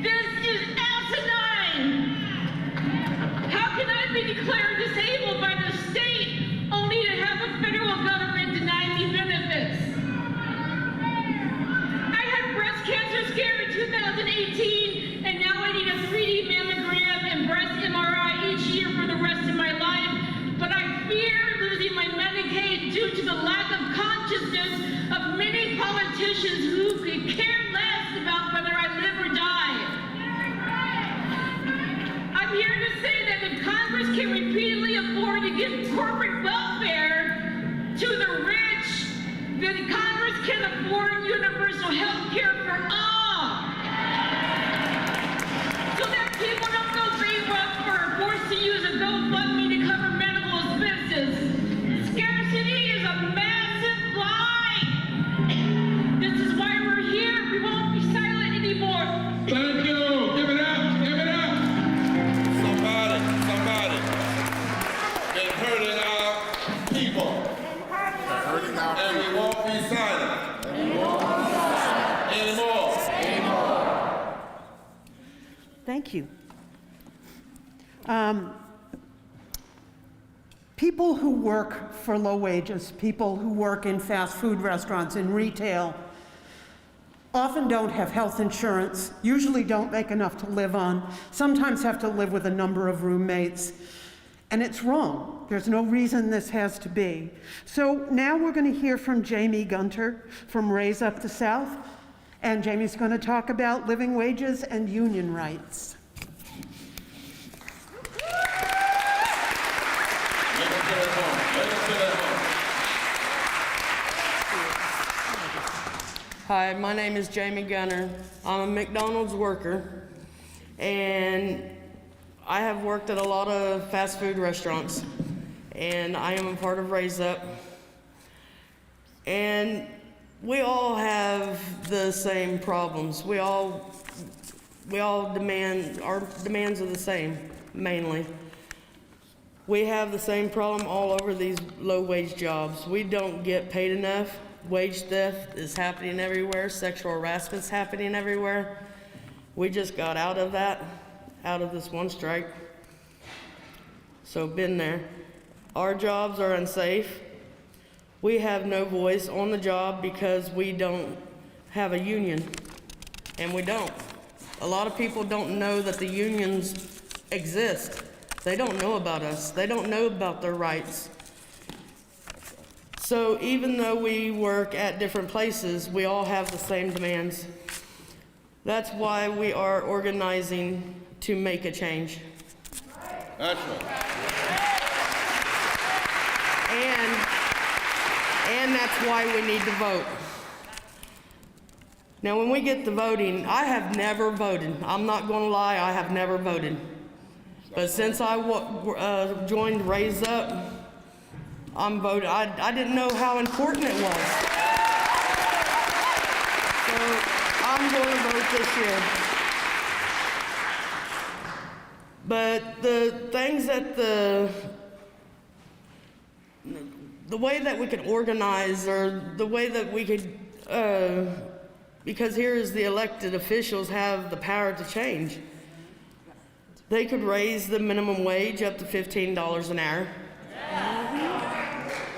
This is asinine! How can I be declared disabled by the state only to have the federal government deny me benefits? I had breast cancer scare in 2018, and now I need a 3D mammogram and breast MRI each year for the rest of my life, but I fear losing my Medicaid due to the lack of consciousness of many politicians who could care less about whether I live or die. I'm here to say that if Congress can repeatedly afford to give corporate welfare to the rich, then Congress can afford universal health care for all. So that people don't go bankrupt or are forced to use a GoFundMe to cover medical expenses. Scarcity is a massive lie. This is why we're here. We won't be silent anymore. Thank you. Give it up. Give it up. Somebody. They're hurting our people. And we won't be silent. Anymore. Thank you. People who work for low wages, people who work in fast food restaurants, in retail, often don't have health insurance, usually don't make enough to live on, sometimes have to live with a number of roommates. And it's wrong. There's no reason this has to be. So now we're going to hear from Jamie Gunter from Raise Up the South. And Jamie's going to talk about living wages and union rights. Hi, my name is Jamie Gunter. I'm a McDonald's worker, and I have worked at a lot of fast food restaurants, and I am a part of Raise Up. And we all have the same problems. We all demand, our demands are the same, mainly. We have the same problem all over these low-wage jobs. We don't get paid enough. Wage theft is happening everywhere. Sexual harassment's happening everywhere. We just got out of that, out of this one strike. So been there. Our jobs are unsafe. We have no voice on the job because we don't have a union, and we don't. A lot of people don't know that the unions exist. They don't know about us. They don't know about their rights. So even though we work at different places, we all have the same demands. That's why we are organizing to make a change. That's right. And that's why we need to vote. Now, when we get to voting, I have never voted. I'm not going to lie, I have never voted. But since I joined Raise Up, I'm voting. I didn't know how important it was. So I'm going to vote this year. But the things that the way that we could organize, or the way that we could, because here is the elected officials have the power to change. They could raise the minimum wage up to $15 an hour.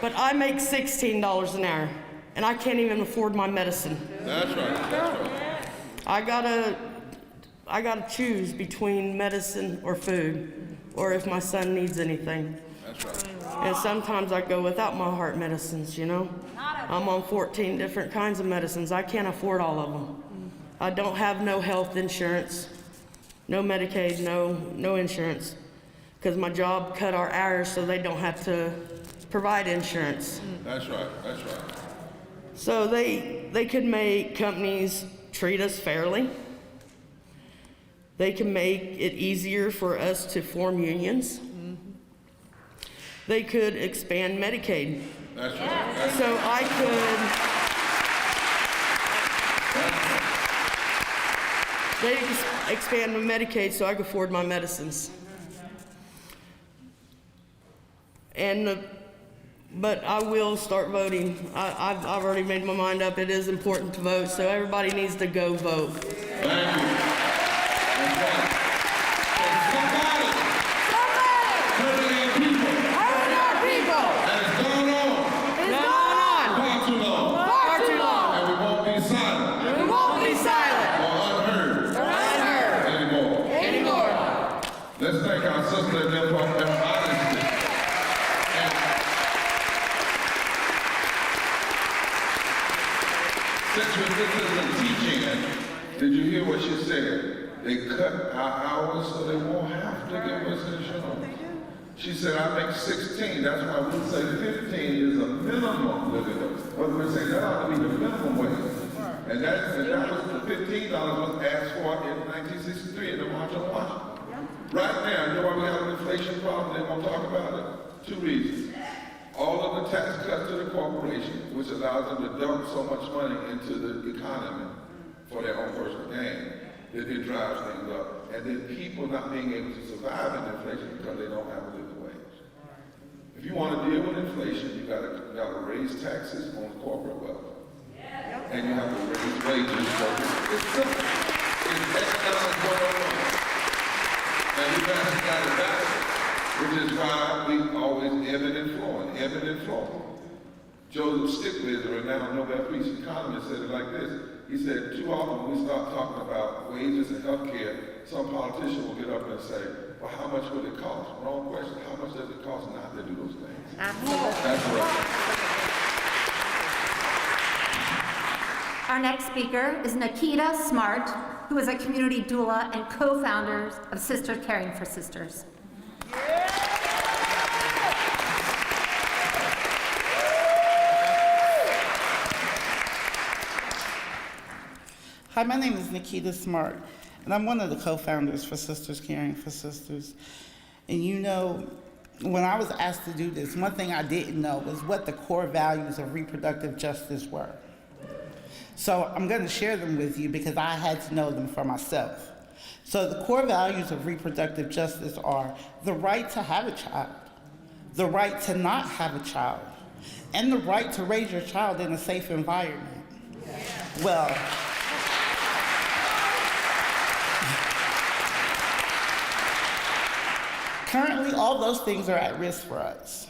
But I make $16 an hour, and I can't even afford my medicine. That's right, that's right. I gotta choose between medicine or food, or if my son needs anything. That's right. And sometimes I go without my heart medicines, you know? I'm on 14 different kinds of medicines. I can't afford all of them. I don't have no health insurance, no Medicaid, no insurance, because my job cut our hours so they don't have to provide insurance. That's right, that's right. So they could make companies treat us fairly. They can make it easier for us to form unions. They could expand Medicaid. That's right. So I could, they expand my Medicaid so I could afford my medicines. But I will start voting. I've already made my mind up. It is important to vote, so everybody needs to go vote. Thank you. Let's thank our sister and them for their honesty. Since this is a teaching, did you hear what she said? They cut our hours so they won't have to give us insurance. She said, I make 16. That's why we say 15 is a minimum living wage. But we say that ought to be the minimum wage. And that was the $15 was asked for in 1963 in the March on Washington. Right now, you know why we have an inflation problem? They won't talk about it. 2 reasons. All of the tax cuts to the corporation, which allows them to dump so much money into the economy for their own personal gain, that it drives things up. And then people not being able to survive in inflation because they don't have a living wage. If you want to deal with inflation, you gotta raise taxes on corporate wealth. And you have to raise wages for it. It's simple. It's economic 101. And we got it back, which is why we always ebbing and flowing. Joseph Stiglitz, a renowned Nobel Peace economist, said it like this. He said, too often when we start talking about wages and health care, some politician will get up and say, well, how much will it cost? Wrong question. How much does it cost not to do those things? Absolutely. That's right. Our next speaker is Nikita Smart, who is a community doula and co-founder of Sisters Caring for Sisters. Hi, my name is Nikita Smart, and I'm one of the co-founders for Sisters Caring for Sisters. And you know, when I was asked to do this, one thing I didn't know was what the core values of reproductive justice were. So I'm going to share them with you because I had to know them for myself. So the core values of reproductive justice are the right to have a child, the right to not have a child, and the right to raise your child in a safe environment. Well, currently all those things are at risk for us.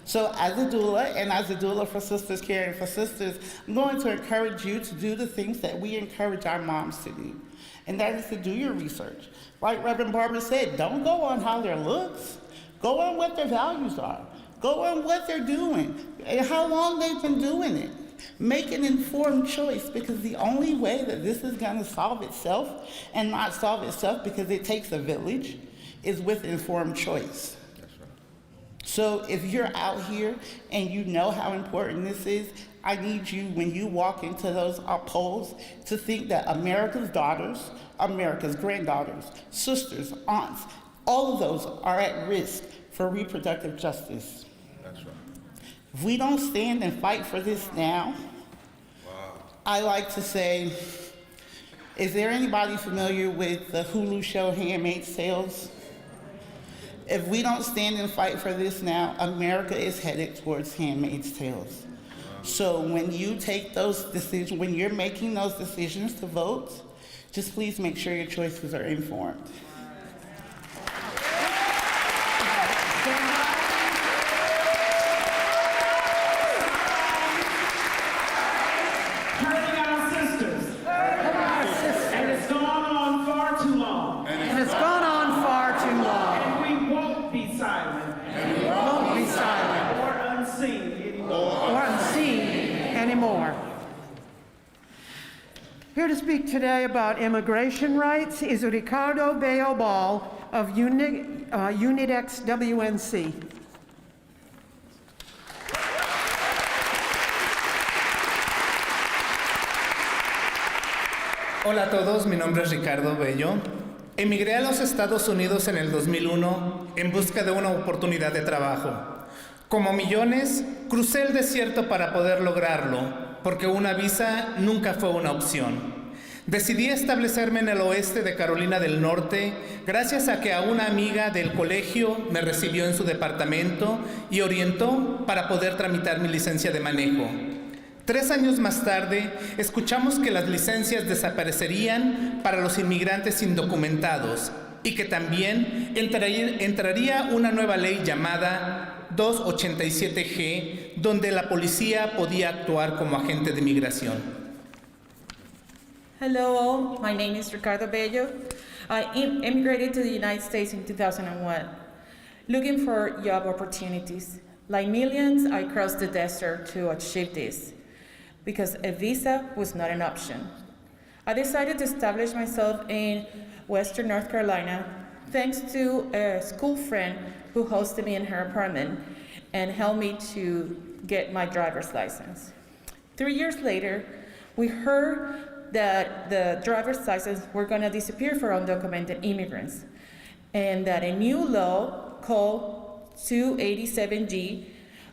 So as a doula, and as a doula for Sisters Caring for Sisters, I'm going to encourage you to do the things that we encourage our moms to do. And that is to do your research. Like Reverend Barbara said, don't go on how their looks. Go on what their values are. Go on what they're doing and how long they've been doing it. Make an informed choice, because the only way that this is going to solve itself, and not solve itself because it takes a village, is with informed choice. So if you're out here and you know how important this is, I need you, when you walk into those polls, to think that America's daughters, America's granddaughters, sisters, aunts, all of those are at risk for reproductive justice. That's right. If we don't stand and fight for this now, I like to say, Is there anybody familiar with the Hulu show Handmaid's Tales? If we don't stand and fight for this now, America is headed towards Handmaid's Tales. So when you take those decisions, when you're making those decisions to vote, just please make sure your choices are informed. Hurting our sisters. And it's gone on far too long. And it's gone on far too long. And we won't be silent. And we won't be silent. Or unseen anymore. Or unseen anymore. Here to speak today about immigration rights is Ricardo Bello Ball of Unidex WNC. Hola a todos, mi nombre es Ricardo Bello. Emigré a los Estados Unidos en el 2001 en busca de una oportunidad de trabajo. Como millones, crucé el desierto para poder lograrlo, porque una visa nunca fue una opción. Decidí establecerme en el oeste de Carolina del Norte gracias a que a una amiga del colegio me recibió en su departamento y orientó para poder tramitar mi licencia de manejo. 3 años más tarde, escuchamos que las licencias desaparecerían para los inmigrantes indocumentados y que también entraría una nueva ley llamada 287G, donde la policía podía actuar como agente de migración. Hello all, my name is Ricardo Bello. I immigrated to the United States in 2001, looking for job opportunities. Like millions, I crossed the desert to achieve this, because a visa was not an option. I decided to establish myself in Western North Carolina, thanks to a school friend who hosted me in her apartment and helped me to get my driver's license. 3 years later, we heard that the driver's license were gonna disappear for undocumented immigrants, and that a new law called 287G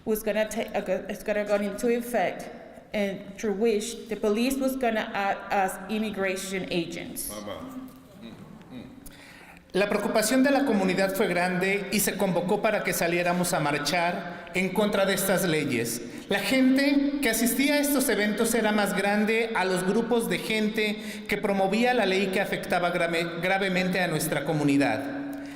was gonna go into effect, and through which the police was gonna act as immigration agents. La preocupación de la comunidad fue grande y se convocó para que saliéramos a marchar en contra de estas leyes. La gente que asistía a estos eventos era más grande a los grupos de gente que promovía la ley que afectaba gravemente a nuestra comunidad.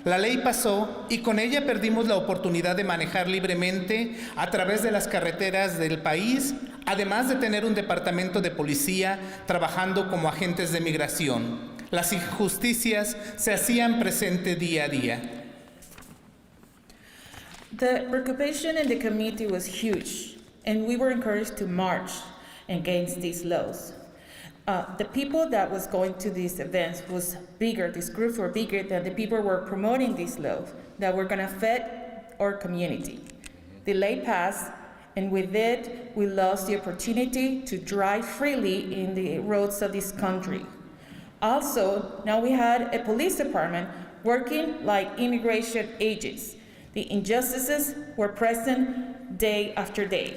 La ley pasó y con ella perdimos la oportunidad de manejar libremente a través de las carreteras del país, además de tener un departamento de policía trabajando como agentes de migración. Las injusticias se hacían presente día a día. The preoccupation in the community was huge, and we were encouraged to march against these laws. The people that was going to these events was bigger, these groups were bigger than the people who were promoting these laws that were gonna affect our community. The law passed, and with it, we lost the opportunity to drive freely in the roads of this country. Also, now we had a police department working like immigration agents. The injustices were present day after day.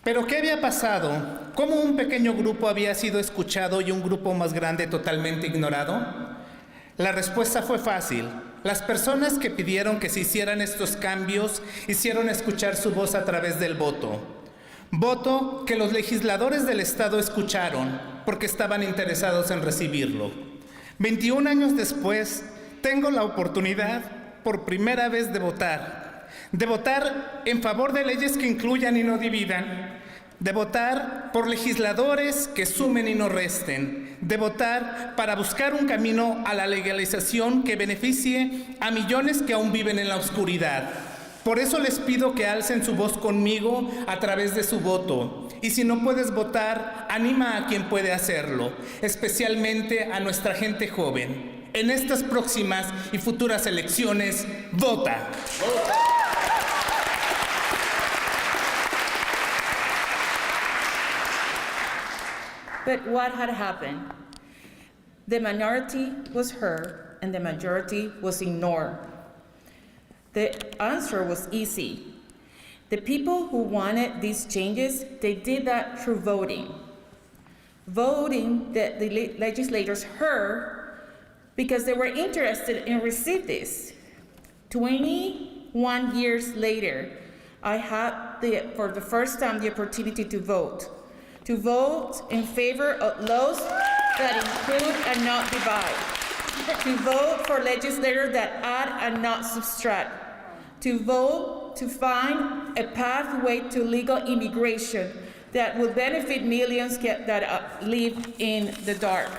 ¿Pero qué había pasado? ¿Cómo un pequeño grupo había sido escuchado y un grupo más grande totalmente ignorado? La respuesta fue fácil. Las personas que pidieron que se hicieran estos cambios hicieron escuchar su voz a través del voto. Voto que los legisladores del Estado escucharon porque estaban interesados en recibirlo. 21 años después, tengo la oportunidad por primera vez de votar en favor de leyes que incluyan y no dividan, de votar por legisladores que sumen y no resten, de votar para buscar un camino a la legalización que beneficie a millones que aún viven en la oscuridad. Por eso les pido que alcen su voz conmigo a través de su voto. Y si no puedes votar, anima a quien puede hacerlo, especialmente a nuestra gente joven. En estas próximas y futuras elecciones, vota. But what had happened? The minority was heard and the majority was ignored. The answer was easy. The people who wanted these changes, they did that through voting. voting that the legislators heard because they were interested in receive this. 21 years later, I had for the first time the opportunity to vote in favor of laws that include and not divide, to vote for legislators that add and not subtract, to vote to find a pathway to legal immigration that will benefit millions that live in the dark.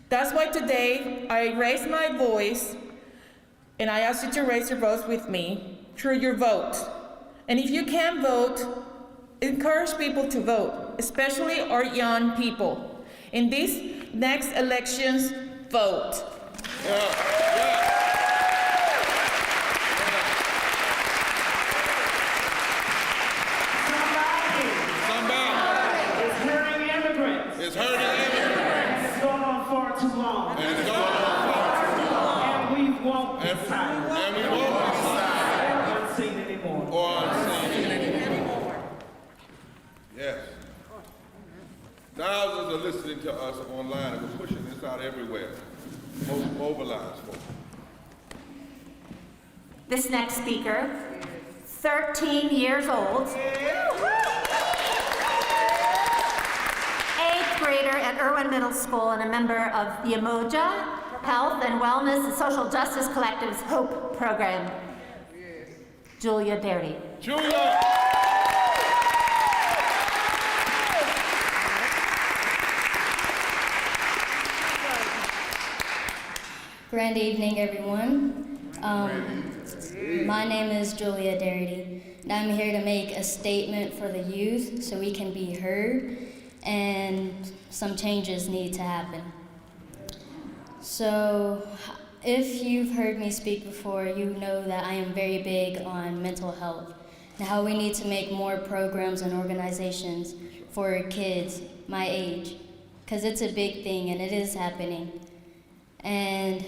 That's why today I raise my voice and I ask you to raise your votes with me through your vote. And if you can't vote, encourage people to vote, especially our young people. In these next elections, vote. It's hurting immigrants. It's hurting immigrants. It's gone on far too long. And it's gone on far too long. And we won't be silent. And we won't be silent. Or unseen anymore. Or unseen anymore. Yes. Thousands are listening to us online, and we're pushing this out everywhere. Mobilize folks. This next speaker, 13 years old, 8th grader at Irwin Middle School and a member of the Umoja Health and Wellness and Social Justice Collective's HOPE program, Julia Derry. Julia! Grand evening, everyone. My name is Julia Darity, and I'm here to make a statement for the youth so we can be heard, and some changes need to happen. So, if you've heard me speak before, you know that I am very big on mental health and how we need to make more programs and organizations for kids my age, because it's a big thing and it is happening. And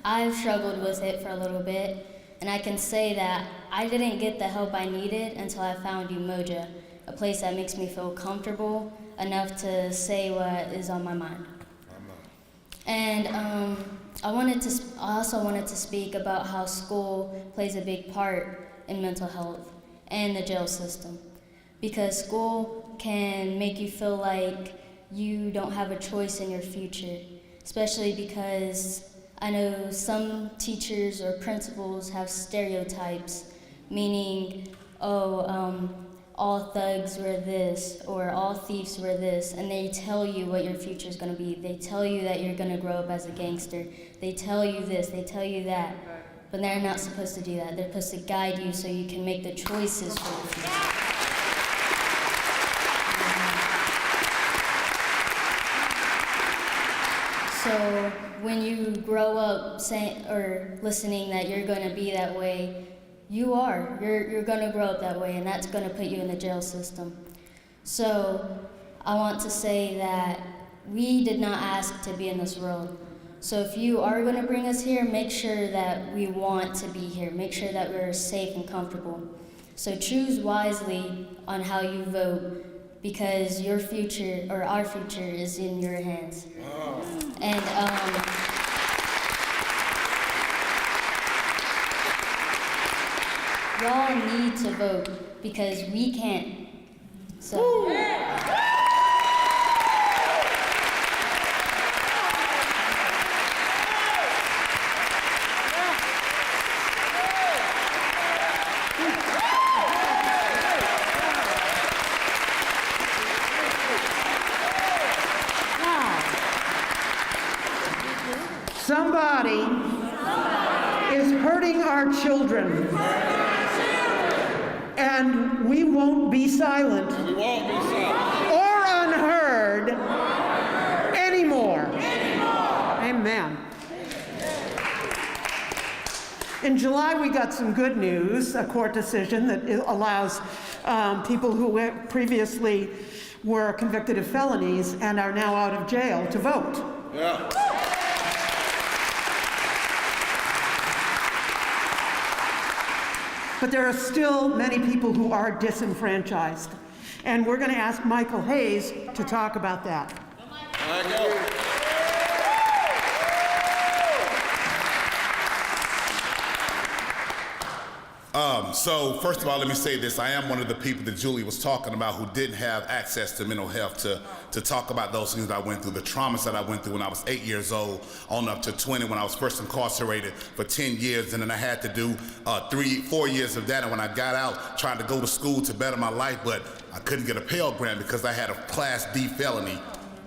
I've struggled with it for a little bit, and I can say that I didn't get the help I needed until I found Umoja, a place that makes me feel comfortable enough to say what is on my mind. And I also wanted to speak about how school plays a big part in mental health and the jail system, because school can make you feel like you don't have a choice in your future, especially because I know some teachers or principals have stereotypes, meaning, all thugs were this, or all thieves were this, and they tell you what your future is going to be. They tell you that you're going to grow up as a gangster. They tell you this, they tell you that, but they're not supposed to do that. They're supposed to guide you so you can make the choices for the future. So when you grow up saying or listening that you're going to be that way, you're going to grow up that way, and that's going to put you in the jail system. So I want to say that we did not ask to be in this world. So if you are going to bring us here, make sure that we want to be here. Make sure that we're safe and comfortable. So choose wisely on how you vote, because your future, or our future, is in your hands. And y'all need to vote, because we can't. So. Somebody is hurting our children. And we won't be silent. We won't be silent. Or unheard anymore. Amen. In July, we got some good news, a court decision that allows people who previously were convicted of felonies and are now out of jail to vote. Yeah. But there are still many people who are disenfranchised. And we're going to ask Michael Hayes to talk about that. So first of all, let me say this. I am one of the people that Julie was talking about who didn't have access to mental health to talk about those things that I went through, the traumas that I went through when I was 8 years old on up to 20 when I was first incarcerated for 10 years. And then I had to do 4 years of that. And when I got out, trying to go to school to better my life, but I couldn't get a Pell Grant because I had a Class D felony.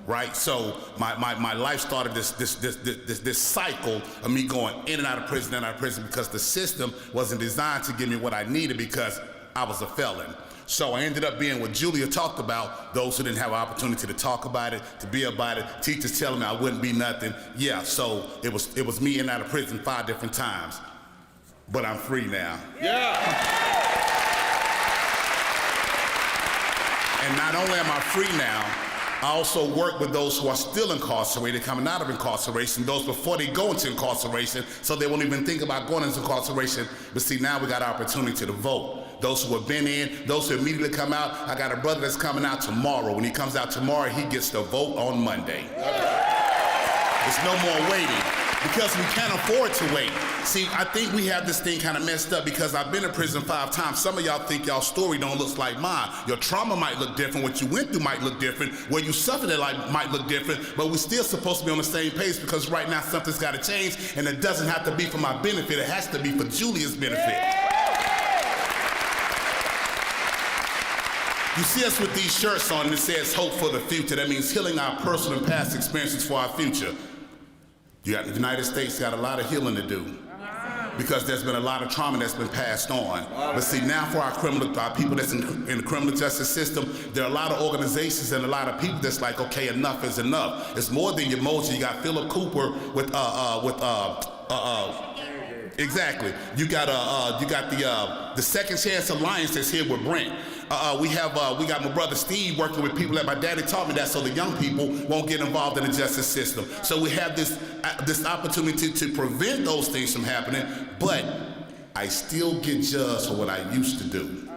Right, so my life started this cycle of me going in and out of prison because the system wasn't designed to give me what I needed because I was a felon. So I ended up being what Julia talked about, those who didn't have an opportunity to talk about it, to be about it, teachers telling me I wouldn't be nothing. Yeah, so it was me in and out of prison 5 different times, but I'm free now. Yeah. And not only am I free now, I also work with those who are still incarcerated, coming out of incarceration, those before they go into incarceration, so they won't even think about going into incarceration. But see, now we got an opportunity to vote. Those who have been in, those who immediately come out. I got a brother that's coming out tomorrow. When he comes out tomorrow, he gets to vote on Monday. There's no more waiting because we can't afford to wait. See, I think we have this thing kind of messed up because I've been in prison 5 times. Some of y'all think y'all story don't look like mine. Your trauma might look different. What you went through might look different. Where you suffered it might look different. But we're still supposed to be on the same page because right now something's got to change, and it doesn't have to be for my benefit. It has to be for Julia's benefit. You see us with these shirts on and it says hope for the future. That means healing our personal and past experiences for our future. The United States got a lot of healing to do because there's been a lot of trauma that's been passed on. But see, now for our people that's in the criminal justice system, there are a lot of organizations and a lot of people that's like, okay, enough is enough. It's more than your motion. You got Philip Cooper with exactly. You got the Second Chance Alliance that's here with Brent. We got my brother Steve working with people that my daddy taught me that so the young people won't get involved in the justice system. So we have this opportunity to prevent those things from happening, but I still get judged for what I used to do.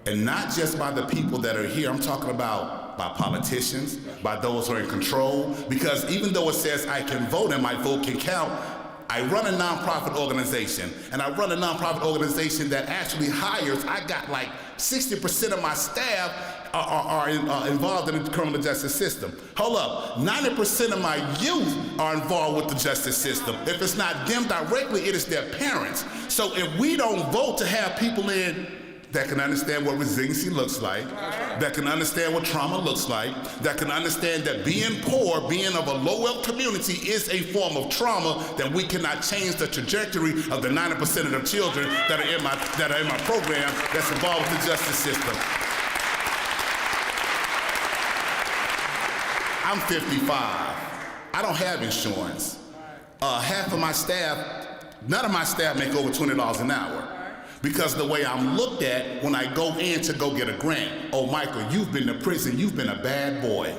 And not just by the people that are here, I'm talking about by politicians, by those who are in control, because even though it says I can vote and my vote can count, I run a nonprofit organization, and I run a nonprofit organization that actually hires, I got like 60% of my staff are involved in the criminal justice system. Hold up, 90% of my youth are involved with the justice system. If it's not them directly, it is their parents. So if we don't vote to have people in that can understand what resiliency looks like, that can understand what trauma looks like, that can understand that being poor, being of a low-wealth community is a form of trauma, then we cannot change the trajectory of the 90% of the children that are in my program that's involved with the justice system. I'm 55. I don't have insurance. Half of my staff, none of my staff make over $20 an hour. Because the way I'm looked at when I go in to go get a grant, oh, Michael, you've been to prison, you've been a bad boy.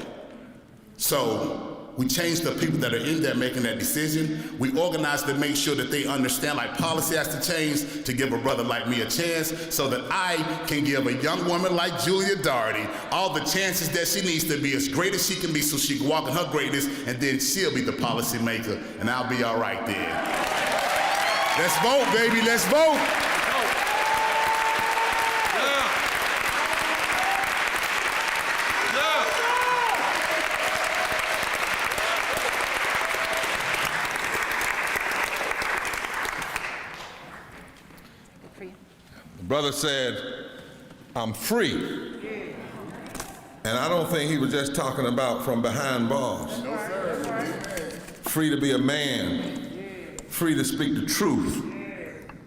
So we change the people that are in there making that decision. We organize to make sure that they understand, like policy has to change to give a brother like me a chance so that I can give a young woman like Julia Daugherty all the chances that she needs to be as great as she can be so she can walk in her greatness, and then she'll be the policy maker, and I'll be all right then. Let's vote, baby, let's vote. The brother said, I'm free. And I don't think he was just talking about from behind bars. Free to be a man, free to speak the truth,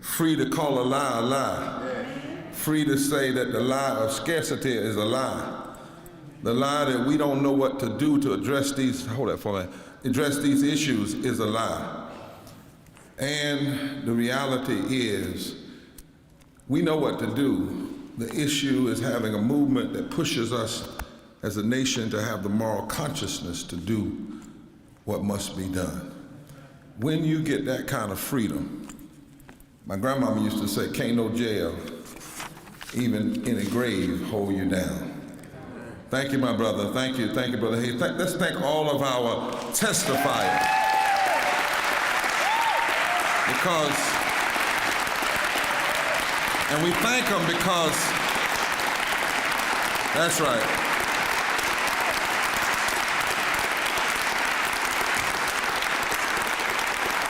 free to call a lie, free to say that the lie of scarcity is a lie. The lie that we don't know what to do to address these, address these issues is a lie. And the reality is, we know what to do. The issue is having a movement that pushes us as a nation to have the moral consciousness to do what must be done. When you get that kind of freedom, my grandmama used to say, can't no jail even in a grave, hold you down. Thank you, my brother. Thank you, brother. Hey, let's thank all of our testifiers. And we thank them because, that's right.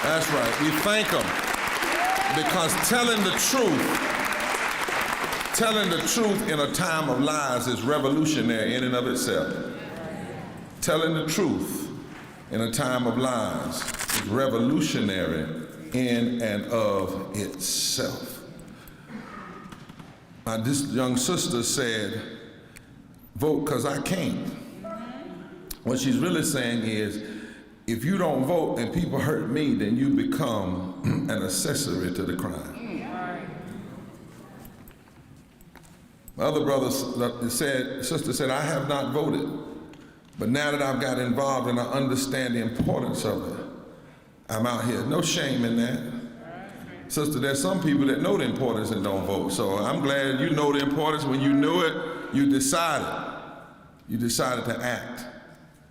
That's right, we thank them because telling the truth in a time of lies is revolutionary in and of itself. Telling the truth in a time of lies is revolutionary in and of itself. This young sister said, vote because I can't. What she's really saying is, if you don't vote and people hurt me, then you become an accessory to the crime. My other brother sister said, I have not voted, but now that I've got involved and I understand the importance of it, I'm out here. No shame in that. Sister, there's some people that know the importance and don't vote. So I'm glad you know the importance. When you knew it, you decided. You decided to act.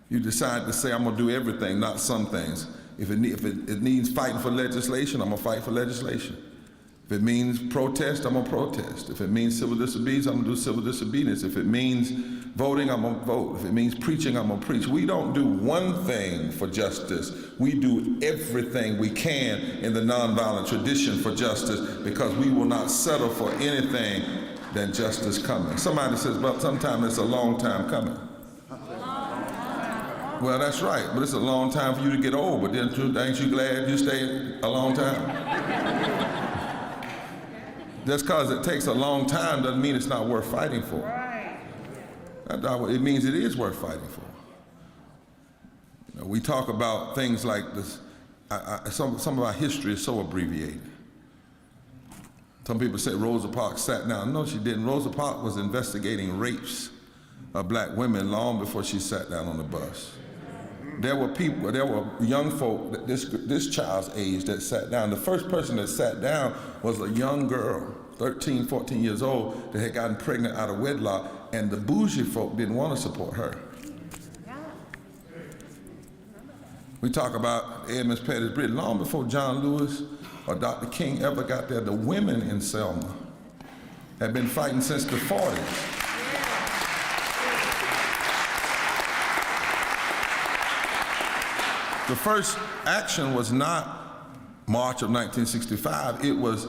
You decided to say, I'm gonna do everything, not some things. If it needs fighting for legislation, I'm gonna fight for legislation. If it means protest, I'm gonna protest. If it means civil disobedience, I'm gonna do civil disobedience. If it means voting, I'm gonna vote. If it means preaching, I'm gonna preach. We don't do one thing for justice. We do everything we can in the nonviolent tradition for justice because we will not settle for anything than justice coming. Somebody says, but sometimes it's a long time coming. Well, that's right, but it's a long time for you to get old, but ain't you glad you stayed a long time? Just because it takes a long time doesn't mean it's not worth fighting for. Right. It means it is worth fighting for. You know, we talk about things like this. Some of our history is so abbreviated. Some people say Rosa Parks sat down. No, she didn't. Rosa Parks was investigating rapes of black women long before she sat down on the bus. There were young folk, this child's age, that sat down. The first person that sat down was a young girl, 13, 14 years old, that had gotten pregnant out of wedlock, and the bougie folk didn't want to support her. We talk about Edmund Pettus Bridge. Long before John Lewis or Dr. King ever got there, the women in Selma had been fighting since the 40s. The first action was not March of 1965. It was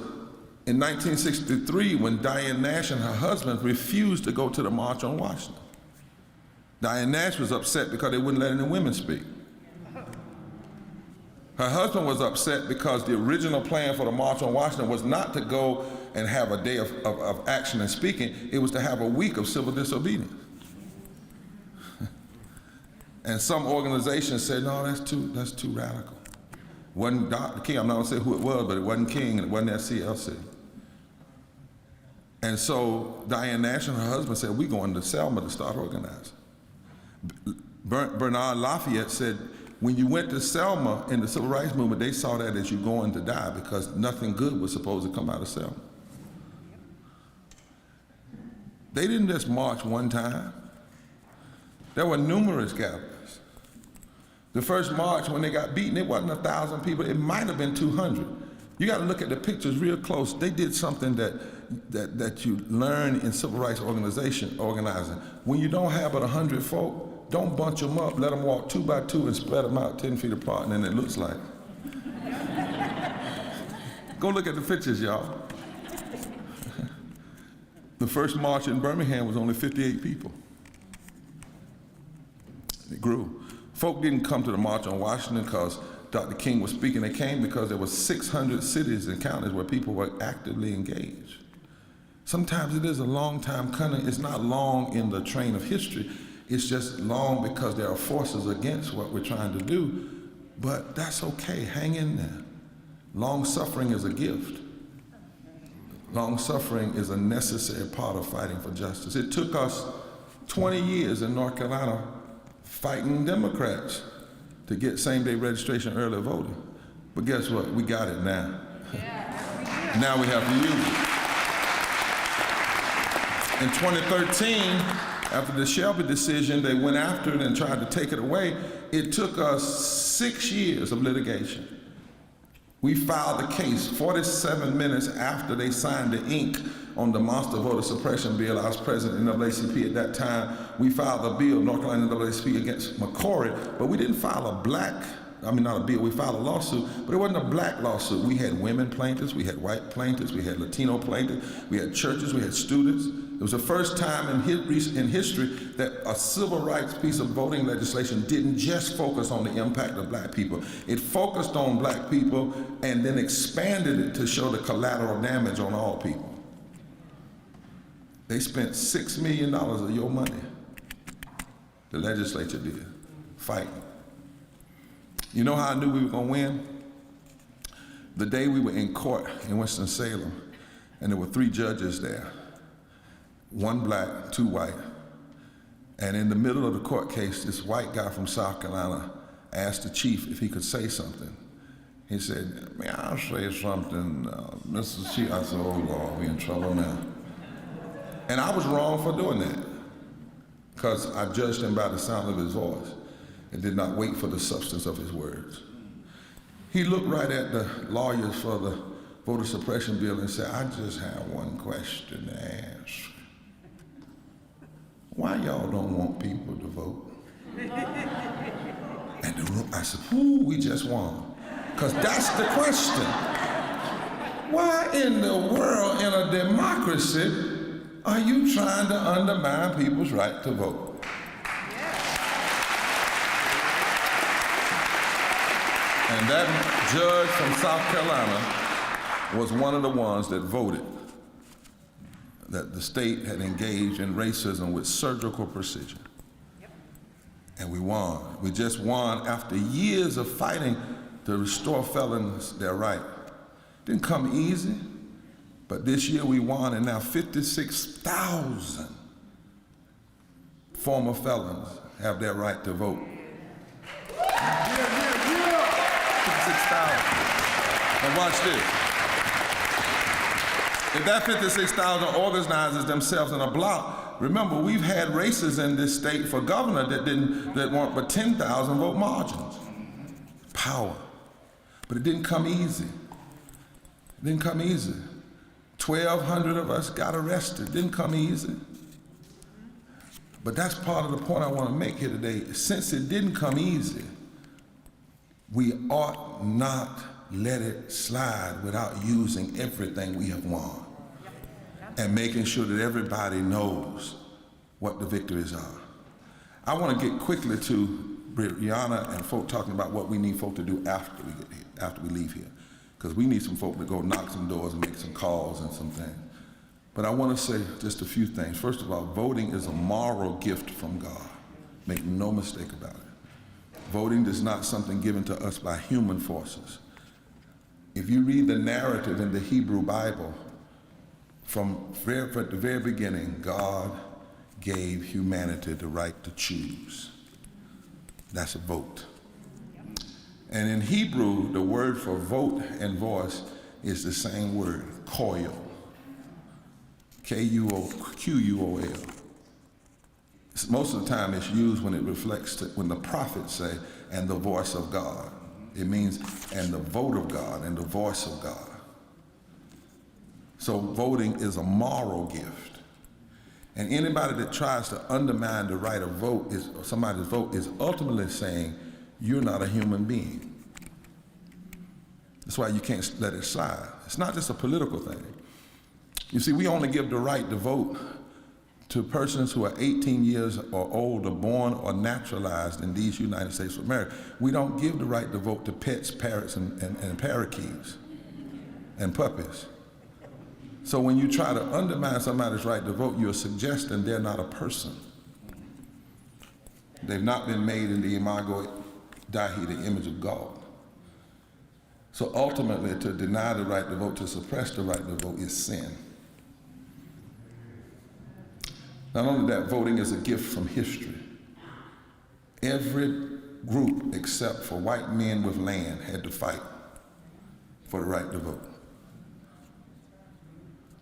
in 1963 when Diane Nash and her husband refused to go to the March on Washington. Diane Nash was upset because they wouldn't let any women speak. Her husband was upset because the original plan for the March on Washington was not to go and have a day of action and speaking. It was to have a week of civil disobedience. And some organizations said, no, that's too radical. Wasn't Dr. King, I'm not gonna say who it was, but it wasn't King and it wasn't SCLC. And so Diane Nash and her husband said, we're going to Selma to start organizing. Bernard Lafayette said, when you went to Selma in the civil rights movement, they saw that as you going to die because nothing good was supposed to come out of Selma. They didn't just march one time. There were numerous gatherings. The first march, when they got beaten, it wasn't 1,000 people. It might have been 200. You got to look at the pictures real close. They did something that you learn in civil rights organizing. When you don't have but 100 folk, don't bunch them up. Let them walk 2 by 2 and spread them out 10 feet apart, and then it looks like. Go look at the pictures, y'all. The first march in Birmingham was only 58 people. It grew. Folk didn't come to the March on Washington because Dr. King was speaking. They came because there were 600 cities and counties where people were actively engaged. Sometimes it is a long time coming. It's not long in the train of history. It's just long because there are forces against what we're trying to do. But that's okay. Hang in there. Long suffering is a gift. Long suffering is a necessary part of fighting for justice. It took us 20 years in North Carolina fighting Democrats to get same-day registration, early voting. But guess what? We got it now. Now we have to use In 2013, after the Shelby decision, they went after it and tried to take it away. It took us 6 years of litigation. We filed the case 47 minutes after they signed the ink on the monster voter suppression bill. I was president of NAACP at that time. We filed a bill, North Carolina NAACP, against McCory, but we didn't file not a bill, we filed a lawsuit, but it wasn't a black lawsuit. We had women plaintiffs, we had white plaintiffs, we had Latino plaintiffs, we had churches, we had students. It was the first time in history that a civil rights piece of voting legislation didn't just focus on the impact of black people. It focused on black people and then expanded it to show the collateral damage on all people. They spent $6 million of your money, the legislature did, fighting. You know how I knew we were gonna win? The day we were in court in Winston-Salem, and there were 3 judges there, 1 black, 2 white. And in the middle of the court case, this white guy from South Carolina asked the chief if he could say something. He said, "May I say something, Mr. Chief?" I said, "Oh Lord, we in trouble now." And I was wrong for doing that, because I judged him by the sound of his voice and did not wait for the substance of his words. He looked right at the lawyers for the voter suppression bill and said, "I just have one question to ask. Why y'all don't want people to vote?" And the room, I said, "Ooh, we just won." Because that's the question. Why in the world, in a democracy, are you trying to undermine people's right to vote? And that judge from South Carolina was one of the ones that voted that the state had engaged in racism with surgical precision. And we won. We just won after years of fighting to restore felons their right. Didn't come easy, but this year we won, and now 56,000 former felons have their right to vote. 56,000. And watch this. If that 56,000 organizes themselves in a block, remember, we've had races in this state for governor that weren't but 10,000 vote margins. Power. But it didn't come easy. It didn't come easy. 1,200 of us got arrested. It didn't come easy. But that's part of the point I want to make here today. Since it didn't come easy, we ought not let it slide without using everything we have won and making sure that everybody knows what the victories are. I want to get quickly to Brianna and folk talking about what we need folk to do after we get here, after we leave here, because we need some folk to go knock some doors and make some calls and some things. But I want to say just a few things. First of all, voting is a moral gift from God. Make no mistake about it. Voting is not something given to us by human forces. If you read the narrative in the Hebrew Bible, from the very beginning, God gave humanity the right to choose. That's a vote. And in Hebrew, the word for vote and voice is the same word, koil. K-U-O-Q-U-O-L. Most of the time it's used when it reflects when the prophets say, "and the voice of God." It means, and the vote of God, and the voice of God. So voting is a moral gift. And anybody that tries to undermine the right of vote, somebody's vote, is ultimately saying, you're not a human being. That's why you can't let it slide. It's not just a political thing. You see, we only give the right to vote to persons who are 18 years or older, born or naturalized in these United States of America. We don't give the right to vote to pets, parrots, and parakeets and puppies. So when you try to undermine somebody's right to vote, you're suggesting they're not a person. They've not been made in the imago Dei, the image of God. So ultimately, to deny the right to vote, to suppress the right to vote, is sin. Not only that, voting is a gift from history. Every group except for white men with land had to fight for the right to vote.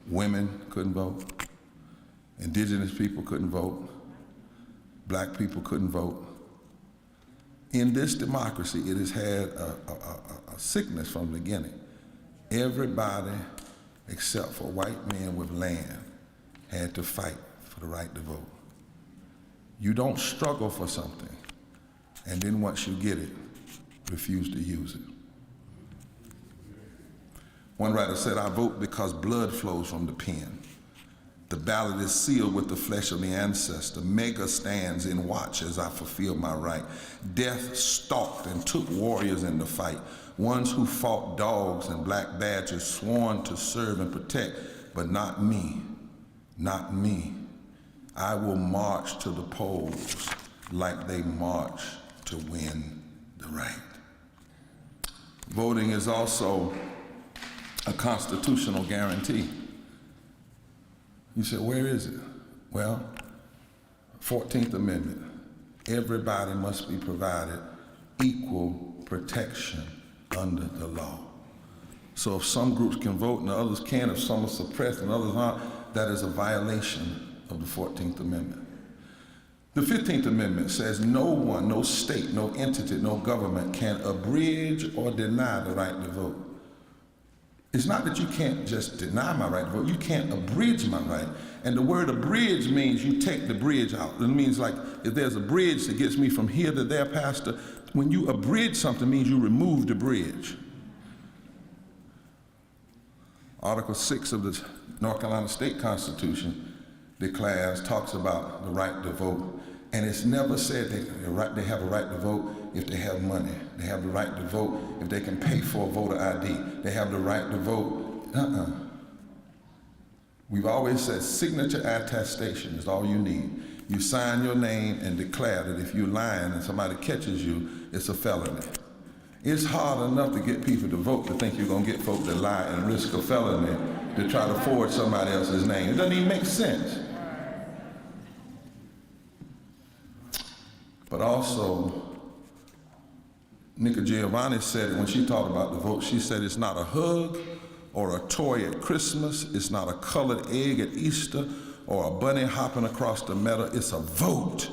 Women couldn't vote. Indigenous people couldn't vote. Black people couldn't vote. In this democracy, it has had a sickness from the beginning. Everybody, except for white men with land, had to fight for the right to vote. You don't struggle for something, and then once you get it, refuse to use it. One writer said, I vote because blood flows from the pen. The ballot is sealed with the flesh of the ancestor. Mega stands in watch as I fulfill my right. Death stalked and took warriors in the fight. Ones who fought dogs and black badgers, sworn to serve and protect, but not me, not me. I will march to the polls like they march to win the right. Voting is also a constitutional guarantee. You said, where is it? Well, 14th Amendment, everybody must be provided equal protection under the law. So if some groups can vote and others can't, if some are suppressed and others aren't, that is a violation of the 14th Amendment. The 15th Amendment says no one, no state, no entity, no government can abridge or deny the right to vote. It's not that you can't just deny my right to vote, you can't abridge my right. And the word abridge means you take the bridge out. It means like if there's a bridge that gets me from here to there, Pastor, when you abridge something, it means you remove the bridge. Article 6 of the North Carolina State Constitution talks about the right to vote. And it's never said they have a right to vote if they have money. They have the right to vote if they can pay for a voter ID. They have the right to vote. We've always said signature attestation is all you need. You sign your name and declare that if you're lying and somebody catches you, it's a felony. It's hard enough to get people to vote to think you're gonna get folk to lie and risk a felony to try to forge somebody else's name. It doesn't even make sense. But also, Nika Giovanni said it when she talked about the vote. She said it's not a hug or a toy at Christmas. It's not a colored egg at Easter or a bunny hopping across the meadow. It's a vote.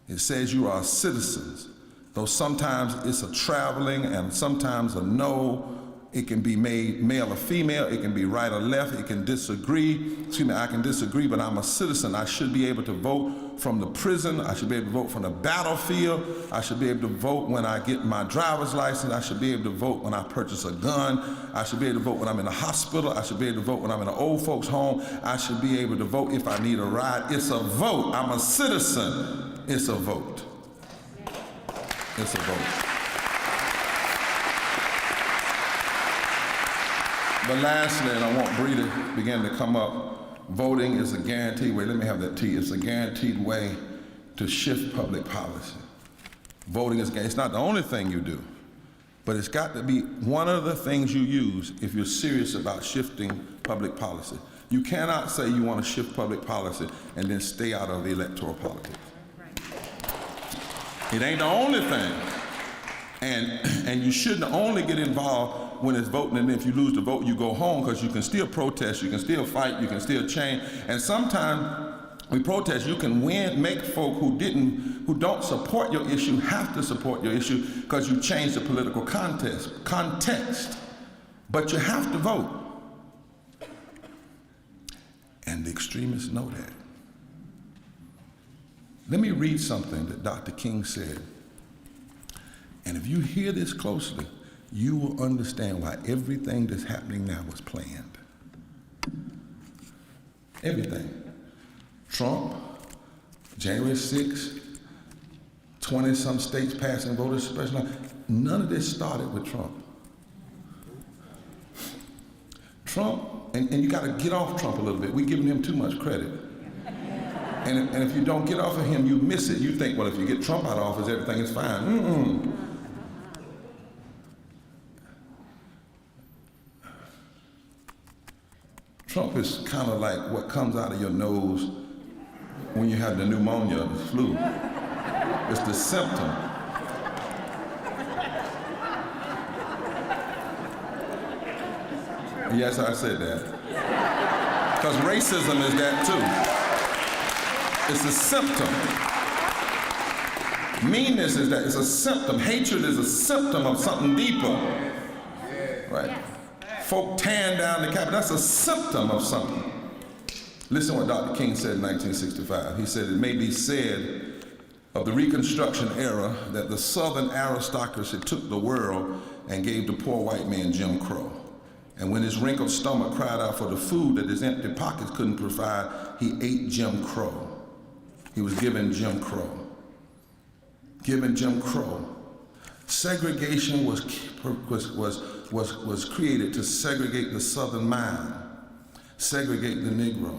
It says you are citizens. Though sometimes it's a traveling and sometimes a no. It can be made male or female. It can be right or left. It can disagree. Excuse me, I can disagree, but I'm a citizen. I should be able to vote from the prison. I should be able to vote from the battlefield. I should be able to vote when I get my driver's license. I should be able to vote when I purchase a gun. I should be able to vote when I'm in the hospital. I should be able to vote when I'm in an old folks' home. I should be able to vote if I need a ride. It's a vote. I'm a citizen. It's a vote. It's a vote. But lastly, and I want Bree to begin to come up, voting is a guaranteed way, let me have that T, it's a guaranteed way to shift public policy. Voting is, it's not the only thing you do, but it's got to be one of the things you use if you're serious about shifting public policy. You cannot say you want to shift public policy and then stay out of electoral politics. It ain't the only thing. And you shouldn't only get involved when it's voting, and if you lose the vote, you go home, because you can still protest, you can still fight, you can still change. And sometimes we protest, you can win, make folk who don't support your issue have to support your issue because you change the political context. But you have to vote. And the extremists know that. Let me read something that Dr. King said. And if you hear this closely, you will understand why everything that's happening now was planned. Everything. Trump, January 6th, 20-some states passing voter suppression. None of this started with Trump. Trump, and you got to get off Trump a little bit. We're giving him too much credit. And if you don't get off of him, you miss it. You think, well, if you get Trump out of office, everything is fine. Trump is kind of like what comes out of your nose when you have the pneumonia or the flu. It's the symptom. Yes, I said that. Because racism is that too. It's a symptom. Meanness is that, it's a symptom. Hatred is a symptom of something deeper. Right? Folk tearing down the Capitol, that's a symptom of something. Listen to what Dr. King said in 1965. He said, it may be said of the Reconstruction era that the Southern aristocracy took the world and gave the poor white man Jim Crow. And when his wrinkled stomach cried out for the food that his empty pockets couldn't provide, he ate Jim Crow. He was given Jim Crow. Given Jim Crow. Segregation was created to segregate the Southern mind, segregate the Negro,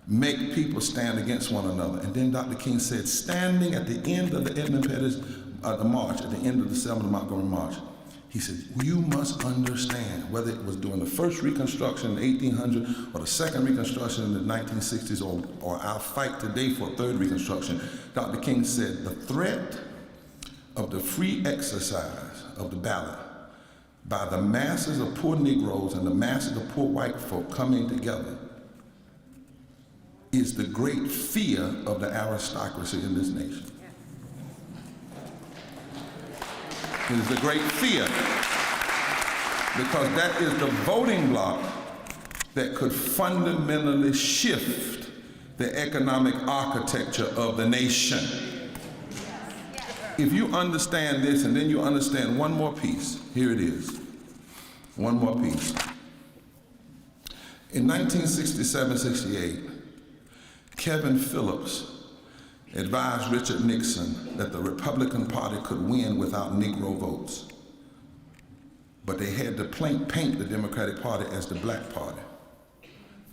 make people stand against one another. And then Dr. King said, standing at the end of the Edmund Pettus march, at the end of the Selma to Montgomery March, he said, you must understand, whether it was during the first Reconstruction in 1800 or the second Reconstruction in the 1960s or our fight today for a third Reconstruction, Dr. King said, the threat of the free exercise of the ballot by the masses of poor Negroes and the masses of poor white folk coming together is the great fear of the aristocracy in this nation. It is the great fear, because that is the voting bloc that could fundamentally shift the economic architecture of the nation. If you understand this, and then you understand one more piece, here it is, one more piece. In 1967-68, Kevin Phillips advised Richard Nixon that the Republican Party could win without Negro votes. But they had to paint the Democratic Party as the Black Party.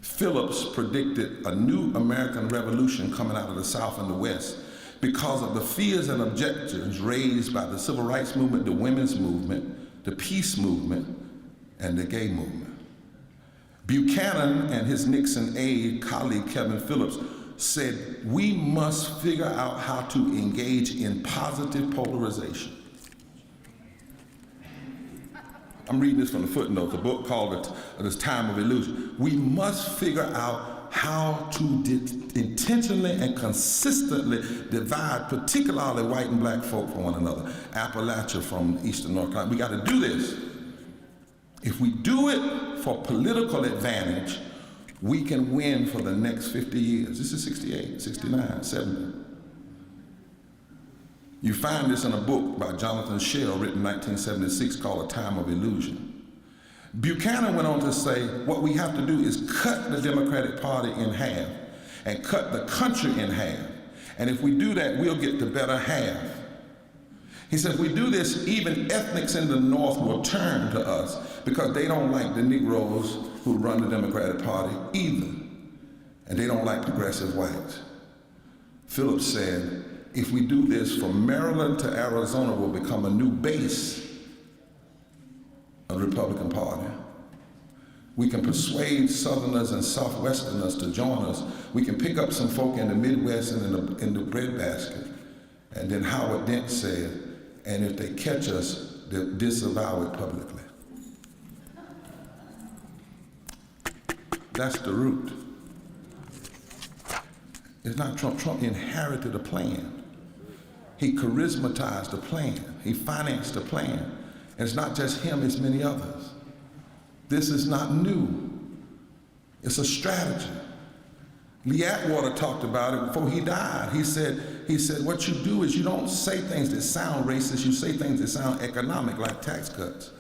Phillips predicted a new American revolution coming out of the South and the West because of the fears and objections raised by the Civil Rights Movement, the women's movement, the peace movement, and the gay movement. Buchanan and his Nixon aide colleague Kevin Phillips said, we must figure out how to engage in positive polarization. I'm reading this from the footnote, the book called This Time of Illusion. We must figure out how to intentionally and consistently divide particularly white and black folk from one another. Appalachia from eastern North Carolina. We got to do this. If we do it for political advantage, we can win for the next 50 years. This is 68, 69, 70. You find this in a book by Jonathan Shell written in 1976 called A Time of Illusion. Buchanan went on to say, what we have to do is cut the Democratic Party in half and cut the country in half. And if we do that, we'll get the better half. He said, if we do this, even ethnics in the North will turn to us because they don't like the Negroes who run the Democratic Party either. And they don't like progressive whites. Phillips said, if we do this, from Maryland to Arizona will become a new base of the Republican Party. We can persuade Southerners and Southwesterners to join us. We can pick up some folk in the Midwest and in the breadbasket. And then Howard Dent said, and if they catch us, they'll disavow it publicly. That's the root. It's not Trump. Trump inherited a plan. He charismatized the plan. He financed the plan. And it's not just him, it's many others. This is not new. It's a strategy. Lee Atwater talked about it before he died. He said, what you do is you don't say things that sound racist, you say things that sound economic, like tax cuts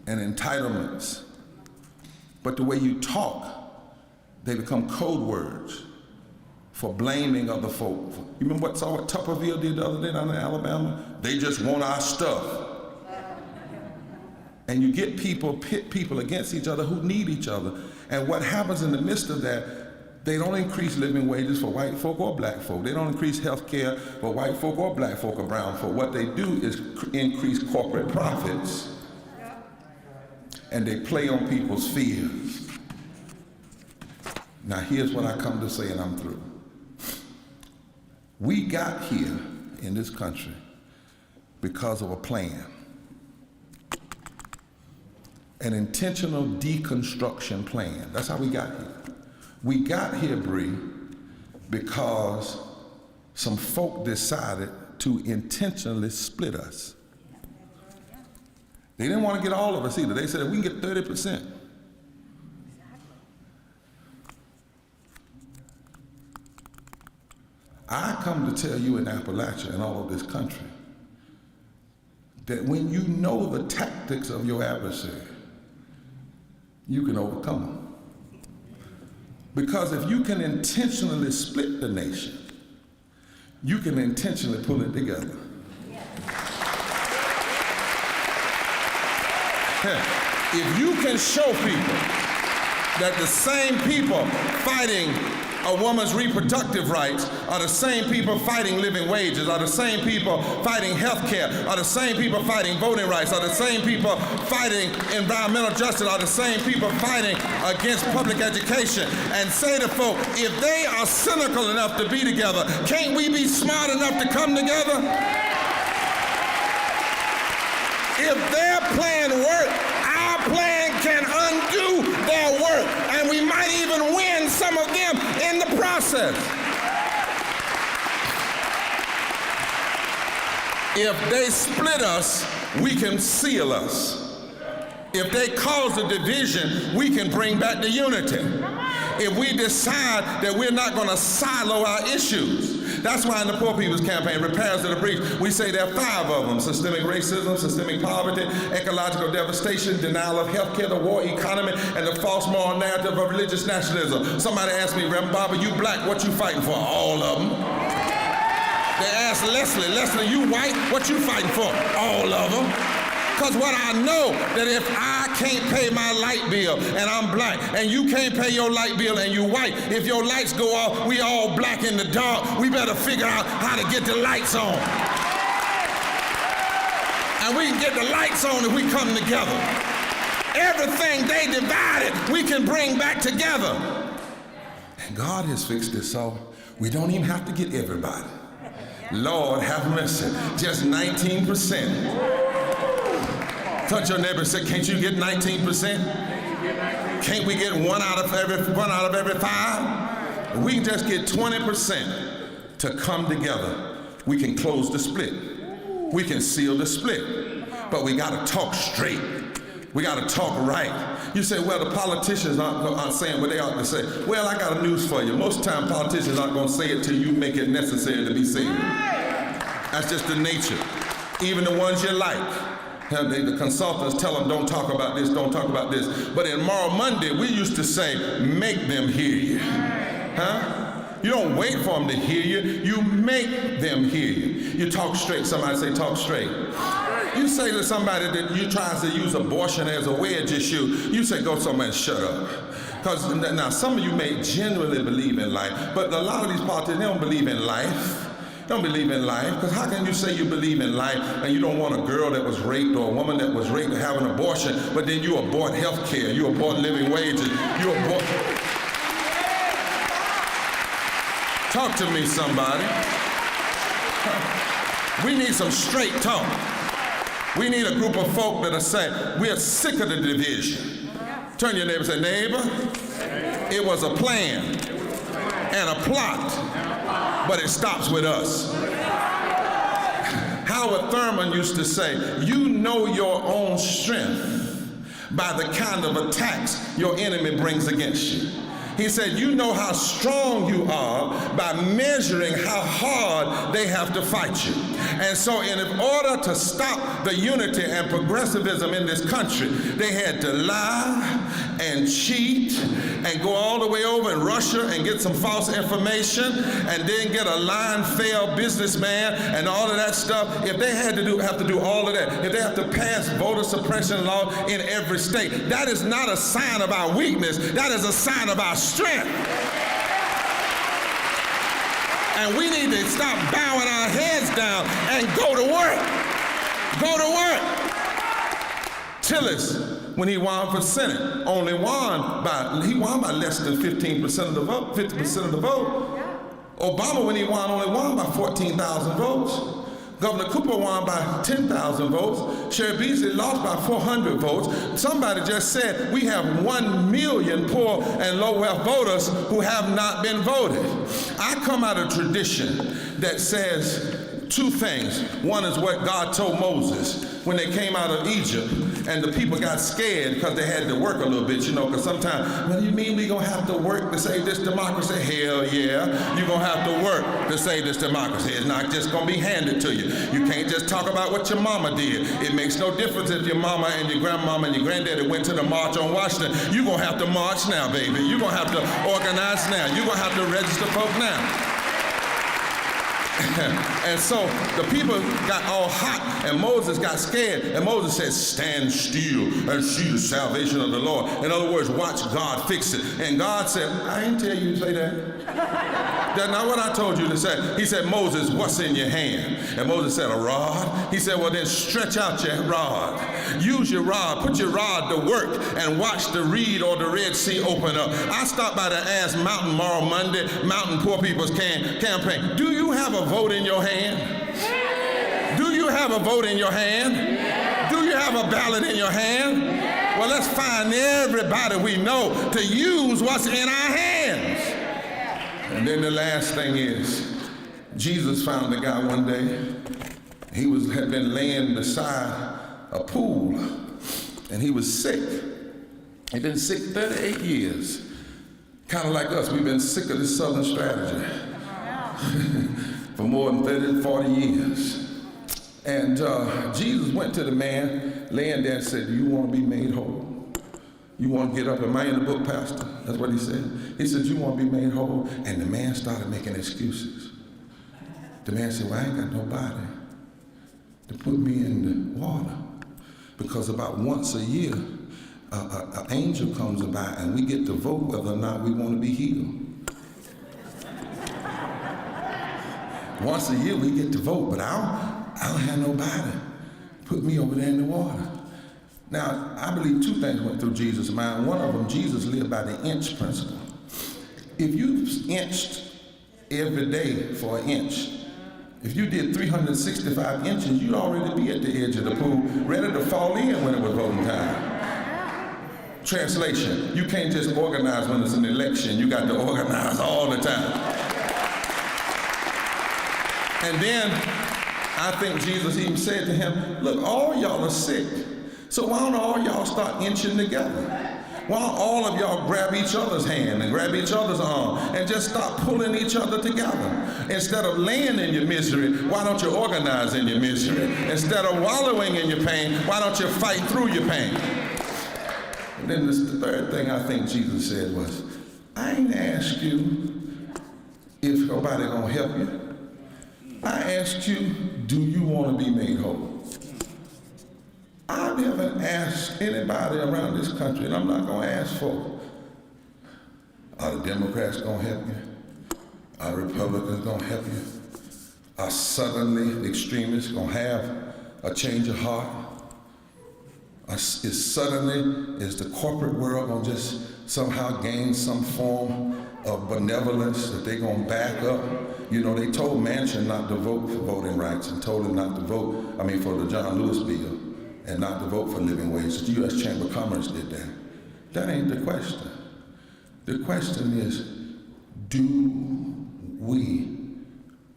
and entitlements. But the way you talk, they become code words for blaming other folk. You remember what Tupperville did the other day down in Alabama? They just want our stuff. And you get pit people against each other who need each other. And what happens in the midst of that, they don't increase living wages for white folk or black folk. They don't increase health care for white folk or black folk or brown folk. What they do is increase corporate profits. And they play on people's fears. Now here's what I come to say, and I'm through. We got here in this country because of a plan. An intentional deconstruction plan. That's how we got here. We got here, Bree, because some folk decided to intentionally split us. They didn't want to get all of us either. They said, if we can get 30%. I come to tell you in Appalachia and all of this country that when you know the tactics of your adversary, you can overcome them. Because if you can intentionally split the nation, you can intentionally pull it together. If you can show people that the same people fighting a woman's reproductive rights are the same people fighting living wages, are the same people fighting health care, are the same people fighting voting rights, are the same people fighting environmental justice, are the same people fighting against public education, and say to folk, if they are cynical enough to be together, can't we be smart enough to come together? If their plan works, our plan can undo their work, and we might even win some of them in the process. If they split us, we can seal us. If they cause a division, we can bring back the unity. If we decide that we're not going to silo our issues. That's why in the Poor People's Campaign, Repairs of the Breach, we say there are 5 of them: systemic racism, systemic poverty, ecological devastation, denial of health care, the war economy, and the false moral narrative of religious nationalism. Somebody asked me, Reverend Barber, you black, what you fighting for? All of them. They asked Leslie, you white, what you fighting for? All of them. Because what I know, that if I can't pay my light bill and I'm black, and you can't pay your light bill and you white, if your lights go off, we all black in the dark, we better figure out how to get the lights on. And we can get the lights on if we come together. Everything they divided, we can bring back together. And God has fixed it so we don't even have to get everybody. Lord have mercy, just 19%. Touch your neighbor and say, can't you get 19%? Can't we get one out of every 5? If we can just get 20% to come together, we can close the split. We can seal the split. But we got to talk straight. We got to talk right. You say, well, the politicians aren't saying what they ought to say. Well, I got a news for you. Most of the time, politicians aren't going to say it till you make it necessary to be said. That's just the nature. Even the ones you like. The consultants tell them, don't talk about this, don't talk about this. But in Moral Monday, we used to say, make them hear you. Huh? You don't wait for them to hear you, you make them hear you. You talk straight. Somebody say, talk straight. You say to somebody that you tries to use abortion as a wedge issue, you say, go somewhere and shut up. Because now some of you may genuinely believe in life, but a lot of these politicians, they don't believe in life. Don't believe in life, because how can you say you believe in life and you don't want a girl that was raped or a woman that was raped to have an abortion, but then you abort health care, you abort living wages, you abort... Talk to me, somebody. We need some straight talk. We need a group of folk that are saying, we're sick of the division. Turn to your neighbor and say, neighbor, it was a plan and a plot, but it stops with us. Howard Thurman used to say, you know your own strength by the kind of attacks your enemy brings against you. He said, you know how strong you are by measuring how hard they have to fight you. And so in order to stop the unity and progressivism in this country, they had to lie and cheat and go all the way over in Russia and get some false information and then get a lying-failed businessman and all of that stuff. If they had to have to do all of that, if they have to pass voter suppression law in every state, that is not a sign of our weakness, that is a sign of our strength. And we need to stop bowing our heads down and go to work. Go to work. Tillis, when he won for Senate, only won by less than 15% of the vote, 50% of the vote. Obama, when he won, only won by 14,000 votes. Governor Cooper won by 10,000 votes. Sherry Beasley lost by 400 votes. Somebody just said we have 1 million poor and low wealth voters who have not been voted. I come out of a tradition that says two things. One is what God told Moses when they came out of Egypt and the people got scared because they had to work a little bit, because sometimes, well, you mean we gonna have to work to save this democracy? Hell yeah, you're gonna have to work to save this democracy. It's not just gonna be handed to you. You can't just talk about what your mama did. It makes no difference if your mama and your grandmama and your granddaddy went to the March on Washington. You're gonna have to march now, baby. You're gonna have to organize now. You're gonna have to register folk now. And so the people got all hot and Moses got scared and Moses said, stand still and see the salvation of the Lord. In other words, watch God fix it. And God said, I didn't tell you to say that. That's not what I told you to say. He said, Moses, what's in your hand? And Moses said, a rod. He said, well, then stretch out your rod. Use your rod. Put your rod to work and watch the reed or the Red Sea open up. I stopped by to ask Mountain Moral Monday, Mountain Poor People's Campaign, do you have a vote in your hand? Do you have a vote in your hand? Do you have a ballot in your hand? Well, let's find everybody we know to use what's in our hands. And then the last thing is, Jesus found a guy one day. He had been laying beside a pool, and he was sick. He'd been sick 38 years. Kind of like us, we've been sick of this Southern strategy for more than 30, 40 years. And Jesus went to the man laying there and said, do you want to be made whole? You want to get up? Am I in the book, Pastor? That's what he said. He said, you want to be made whole? And the man started making excuses. The man said, well, I ain't got nobody to put me in the water. Because about once a year, an angel comes by and we get to vote whether or not we want to be healed. Once a year we get to vote, but I don't have nobody put me over there in the water. Now, I believe two things went through Jesus' mind. One of them, Jesus lived by the inch principle. If you inched every day for an inch, if you did 365 inches, you'd already be at the edge of the pool, ready to fall in when it was voting time. Translation, you can't just organize when it's an election. You got to organize all the time. And then I think Jesus even said to him, look, all y'all are sick. So why don't all y'all start inching together? Why don't all of y'all grab each other's hand and grab each other's arm and just start pulling each other together? Instead of laying in your misery, why don't you organize in your misery? Instead of wallowing in your pain, why don't you fight through your pain? And then the third thing I think Jesus said was, I ain't asked you if nobody gonna help you. I asked you, do you want to be made whole? I haven't asked anybody around this country, and I'm not going to ask for, are the Democrats going to help you? Are the Republicans going to help you? Are suddenly the extremists going to have a change of heart? Is the corporate world going to just somehow gain some form of benevolence that they're going to back up? You know, they told Manchin not to vote for voting rights and told him not to vote, for the John Lewis bill and not to vote for living wages. The U.S. Chamber of Commerce did that. That ain't the question. The question is, do we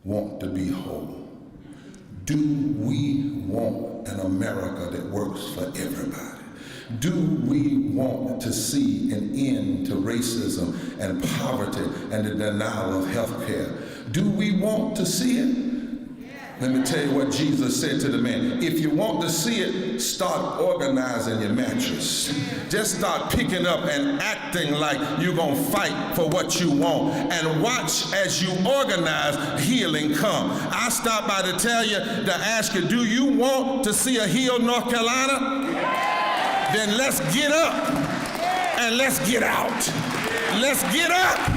want to be whole? Do we want an America that works for everybody? Do we want to see an end to racism and poverty and the denial of health care? Do we want to see it? Let me tell you what Jesus said to the man. If you want to see it, start organizing your mattress. Just start picking up and acting like you're going to fight for what you want. And watch as you organize, healing come. I stopped by to tell you, to ask you, do you want to see a healed North Carolina? Then let's get up and let's get out. Let's get up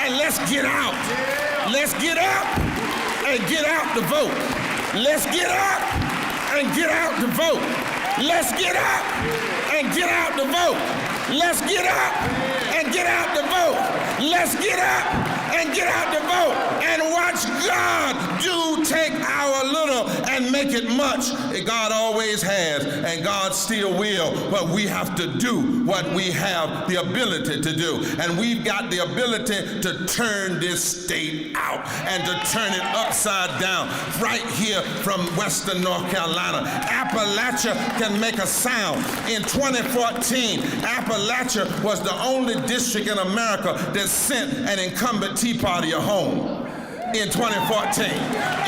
and let's get out. Let's get up and get out the vote. Let's get up and get out the vote. Let's get up and get out the vote. Let's get up and get out the vote. Let's get up and get out to vote and watch God do take our little and make it much. God always has, and God still will, but we have to do what we have the ability to do. And we've got the ability to turn this state out and to turn it upside down right here from Western North Carolina. Appalachia can make a sound. In 2014, Appalachia was the only district in America that sent an incumbent Tea Party home. In 2014.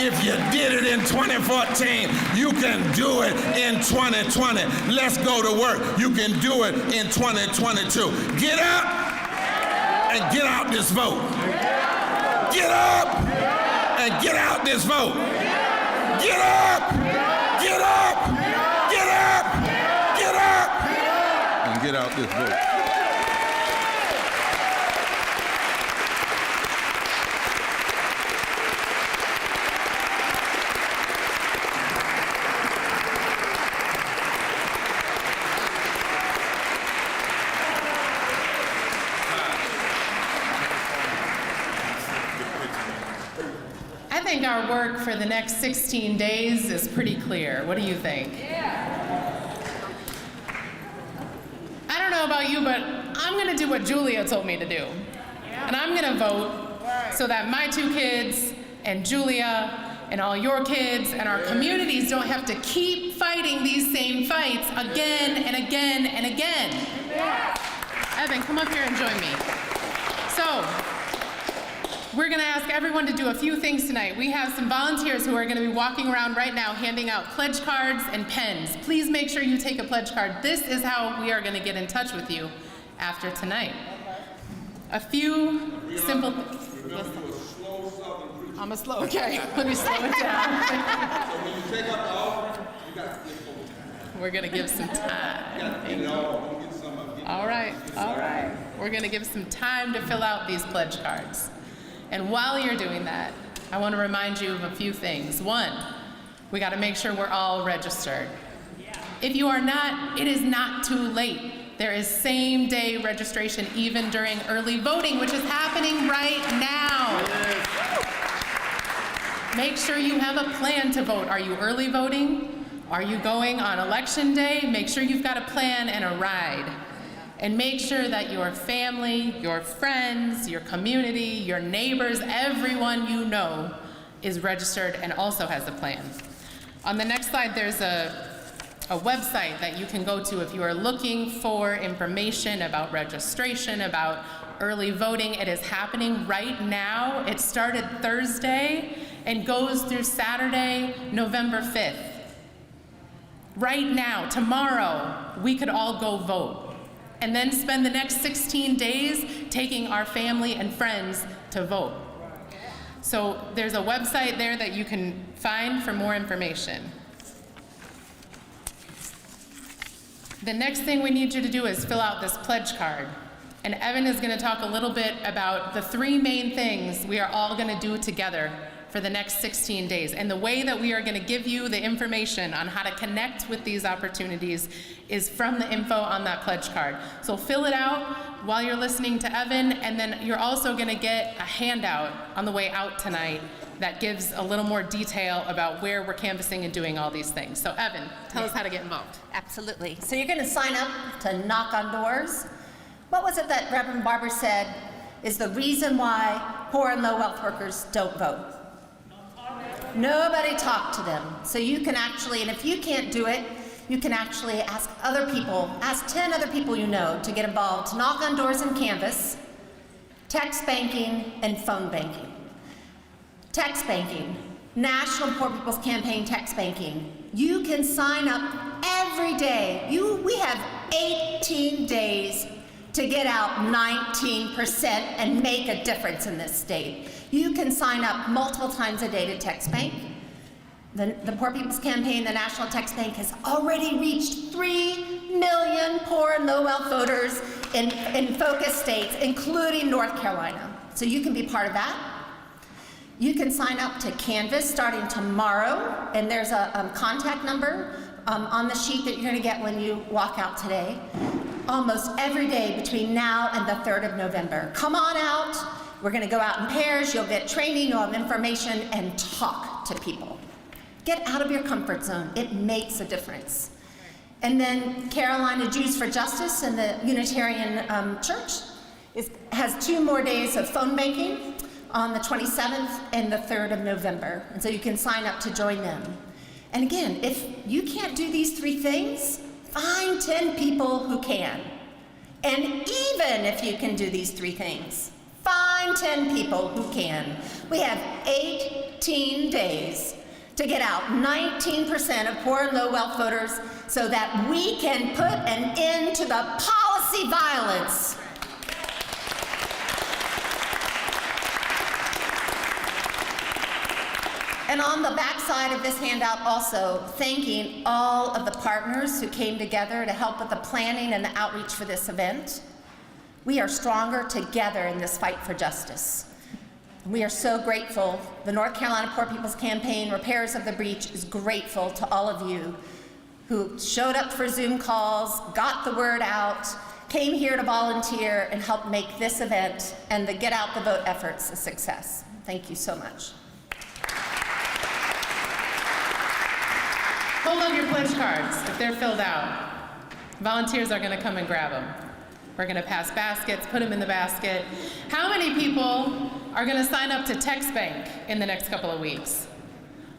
If you did it in 2014, you can do it in 2020. Let's go to work. You can do it in 2022. Get up and get out this vote. Get up and get out this vote. Get up, get up, get up, get up, and get out this vote. I think our work for the next 16 days is pretty clear. What do you think? I don't know about you, but I'm gonna do what Julia told me to do. And I'm gonna vote so that my 2 kids and Julia and all your kids and our communities don't have to keep fighting these same fights again and again and again. Evan, come up here and join me. So, we're going to ask everyone to do a few things tonight. We have some volunteers who are going to be walking around right now handing out pledge cards and pens. Please make sure you take a pledge card. This is how we are going to get in touch with you after tonight. A few simple things. I'm a slow, okay. Let me slow it down. We're going to give some time. All right, all right. We're going to give some time to fill out these pledge cards. And while you're doing that, I want to remind you of a few things. One, we got to make sure we're all registered. If you are not, it is not too late. There is same-day registration even during early voting, which is happening right now. Make sure you have a plan to vote. Are you early voting? Are you going on election day? Make sure you've got a plan and a ride. And make sure that your family, your friends, your community, your neighbors, everyone you know is registered and also has a plan. On the next slide, there's a website that you can go to if you are looking for information about registration, about early voting. It is happening right now. It started Thursday and goes through Saturday, November 5th. Right now, tomorrow, we could all go vote. And then spend the next 16 days taking our family and friends to vote. So there's a website there that you can find for more information. The next thing we need you to do is fill out this pledge card. And Evan is going to talk a little bit about the 3 main things we are all going to do together for the next 16 days. And the way that we are going to give you the information on how to connect with these opportunities is from the info on that pledge card. So fill it out while you're listening to Evan, and then you're also going to get a handout on the way out tonight that gives a little more detail about where we're canvassing and doing all these things. So Evan, tell us how to get involved. Absolutely. So you're going to sign up to knock on doors. What was it that Reverend Barber said is the reason why poor and low wealth workers don't vote? Nobody talked to them. So you can actually, and if you can't do it, you can actually ask other people, ask 10 other people you know to get involved, to knock on doors and canvass, text banking, and phone banking. Text banking, National Poor People's Campaign text banking. You can sign up every day. We have 18 days to get out 19% and make a difference in this state. You can sign up multiple times a day to text bank. The Poor People's Campaign, the National Text Bank, has already reached 3 million poor and low wealth voters in focus states, including North Carolina. So you can be part of that. You can sign up to Canvass starting tomorrow, and there's a contact number on the sheet that you're going to get when you walk out today. Almost every day between now and the 3rd of November. Come on out. We're going to go out in pairs. You'll get training, you'll have information, and talk to people. Get out of your comfort zone. It makes a difference. And then Carolina Jews for Justice and the Unitarian Church has 2 more days of phone banking on the 27th and the 3rd of November. And so you can sign up to join them. And again, if you can't do these 3 things, find 10 people who can. And even if you can do these 3 things, find 10 people who can. We have 18 days to get out 19% of poor and low wealth voters so that we can put an end to the policy violence. And on the back side of this handout also, thanking all of the partners who came together to help with the planning and the outreach for this event. We are stronger together in this fight for justice. We are so grateful. The North Carolina Poor People's Campaign, Repairers of the Breach, is grateful to all of you who showed up for Zoom calls, got the word out, came here to volunteer, and helped make this event and the Get Out the Vote efforts a success. Thank you so much. Hold on your pledge cards if they're filled out. Volunteers are going to come and grab them. We're going to pass baskets, put them in the basket. How many people are going to sign up to TextBank in the next couple of weeks?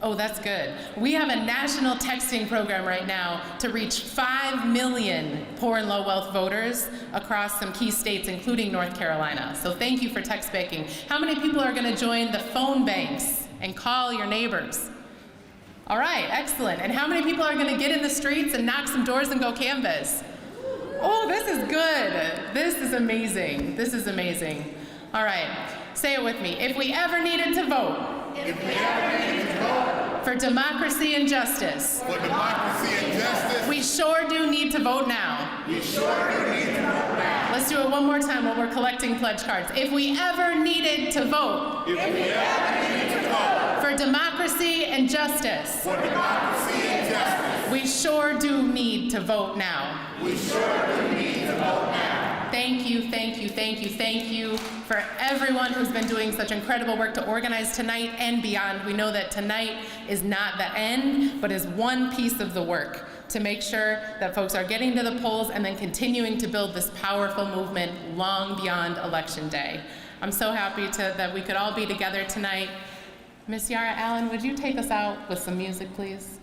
Oh, that's good. We have a national texting program right now to reach 5 million poor and low wealth voters across some key states, including North Carolina. So thank you for text banking. How many people are going to join the phone banks and call your neighbors? All right, excellent. And how many people are going to get in the streets and knock some doors and go canvass? Oh, this is good. This is amazing. This is amazing. All right, say it with me. If we ever needed to vote, for democracy and justice, we sure do need to vote now. Let's do it one more time while we're collecting pledge cards. If we ever needed to vote, for democracy and justice, we sure do need to vote now. Thank you, thank you, thank you, thank you for everyone who's been doing such incredible work to organize tonight and beyond. We know that tonight is not the end, but is one piece of the work to make sure that folks are getting to the polls and then continuing to build this powerful movement long beyond Election Day. I'm so happy that we could all be together tonight. Miss Yara Allen, would you take us out with some music, please?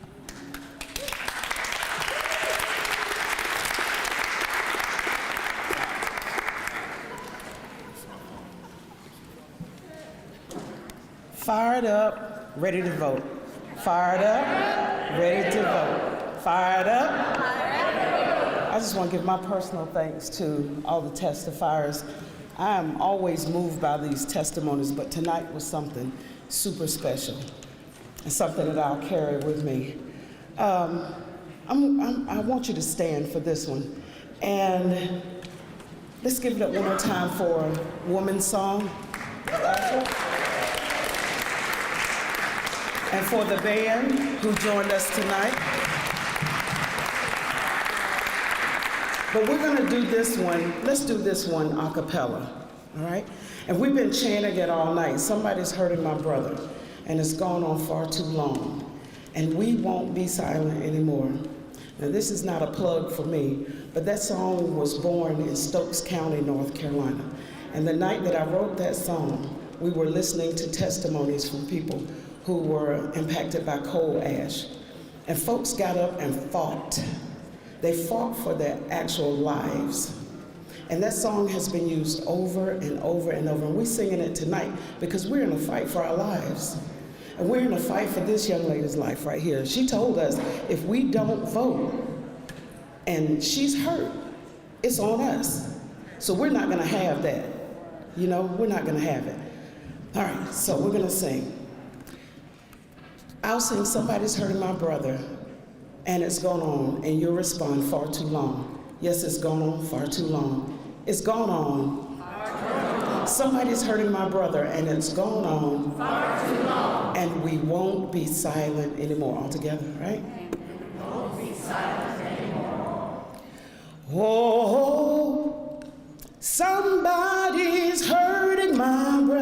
Fired up, ready to vote. Fired up, ready to vote. Fired up. I just want to give my personal thanks to all the testifiers. I am always moved by these testimonies, but tonight was something super special and something that I'll carry with me. I want you to stand for this one. And let's give it up one more time for a woman's song. And for the band who joined us tonight. But we're gonna do this one, let's do this one a cappella, all right? And we've been chanting it all night. Somebody's hurting my brother, and it's gone on far too long. And we won't be silent anymore. Now this is not a plug for me, but that song was born in Stokes County, North Carolina. And the night that I wrote that song, we were listening to testimonies from people who were impacted by coal ash. And folks got up and fought. They fought for their actual lives. And that song has been used over and over and over. And we're singing it tonight because we're in a fight for our lives. And we're in a fight for this young lady's life right here. She told us if we don't vote and she's hurt, it's on us. So we're not gonna have that. You know, we're not gonna have it. All right, so we're gonna sing. I'll sing Somebody's Hurting My Brother, and it's gone on, and you'll respond far too long. Yes, it's gone on far too long. It's gone on. Somebody's hurting my brother, and it's gone on far too long. And we won't be silent anymore. All together, right? We won't be silent anymore. Oh, somebody's hurting my brother.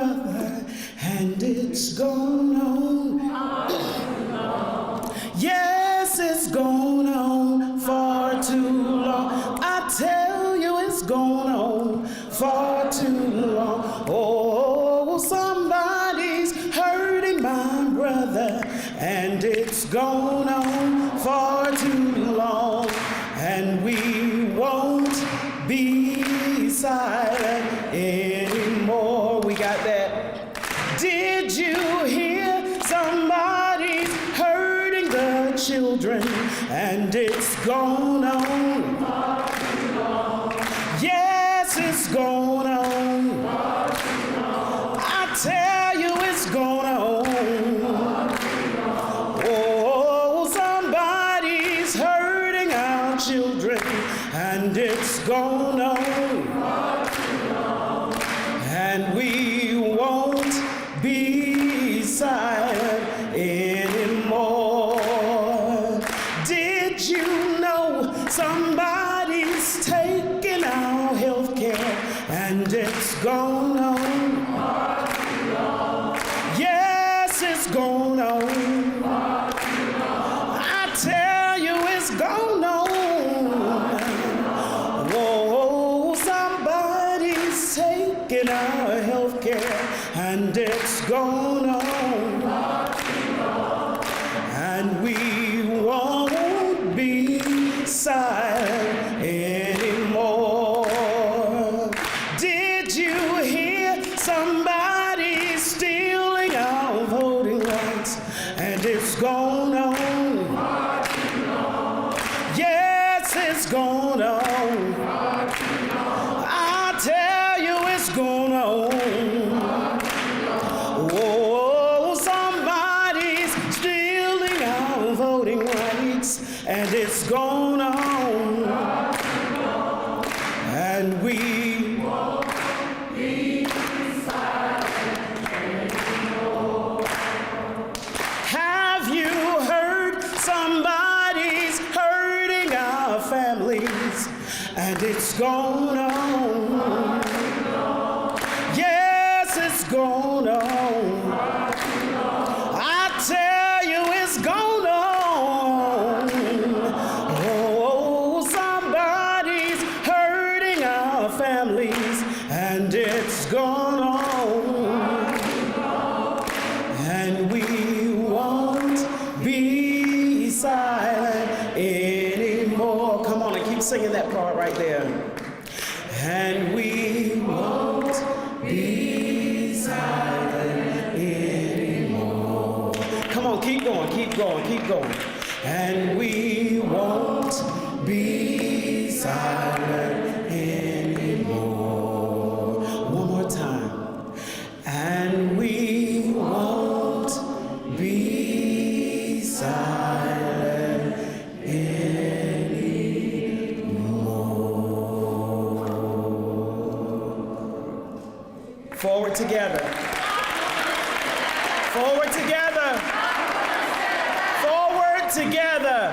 gone on far too long. Oh, somebody's hurting my brother, and it's gone on far too long. And we won't be silent anymore. We got that. Did you hear? Somebody's hurting the children, and it's gone on far too long. Yes, it's gone on far too long. I tell you, it's gone on. Oh, somebody's hurting our children, and it's gone on far too long. And we won't be silent anymore. Did you know somebody's taking our health care, and it's gone on far too long? Yes, it's gone on far too long. I tell you, it's gone on. Whoa, somebody's taking our health care, and it's gone on far too long. And we won't be silent anymore. Did you hear? Somebody's stealing our voting rights, and it's gone on far too long. Yes, it's gone on far too long. I tell you, it's gone on. Oh, somebody's stealing our voting rights, and it's gone on. And we won't be silent anymore. Have you heard? Somebody's hurting our families, and it's gone on. Yes, it's gone on. I tell you, it's gone on. Oh, somebody's hurting our families, and it's gone on. And we won't be silent anymore. Come on and keep singing that part right there. And we won't be silent anymore. Come on, keep going, keep going, keep going. And we won't be silent anymore. One more time. And we won't be silent anymore. Forward together. Forward together. Forward together.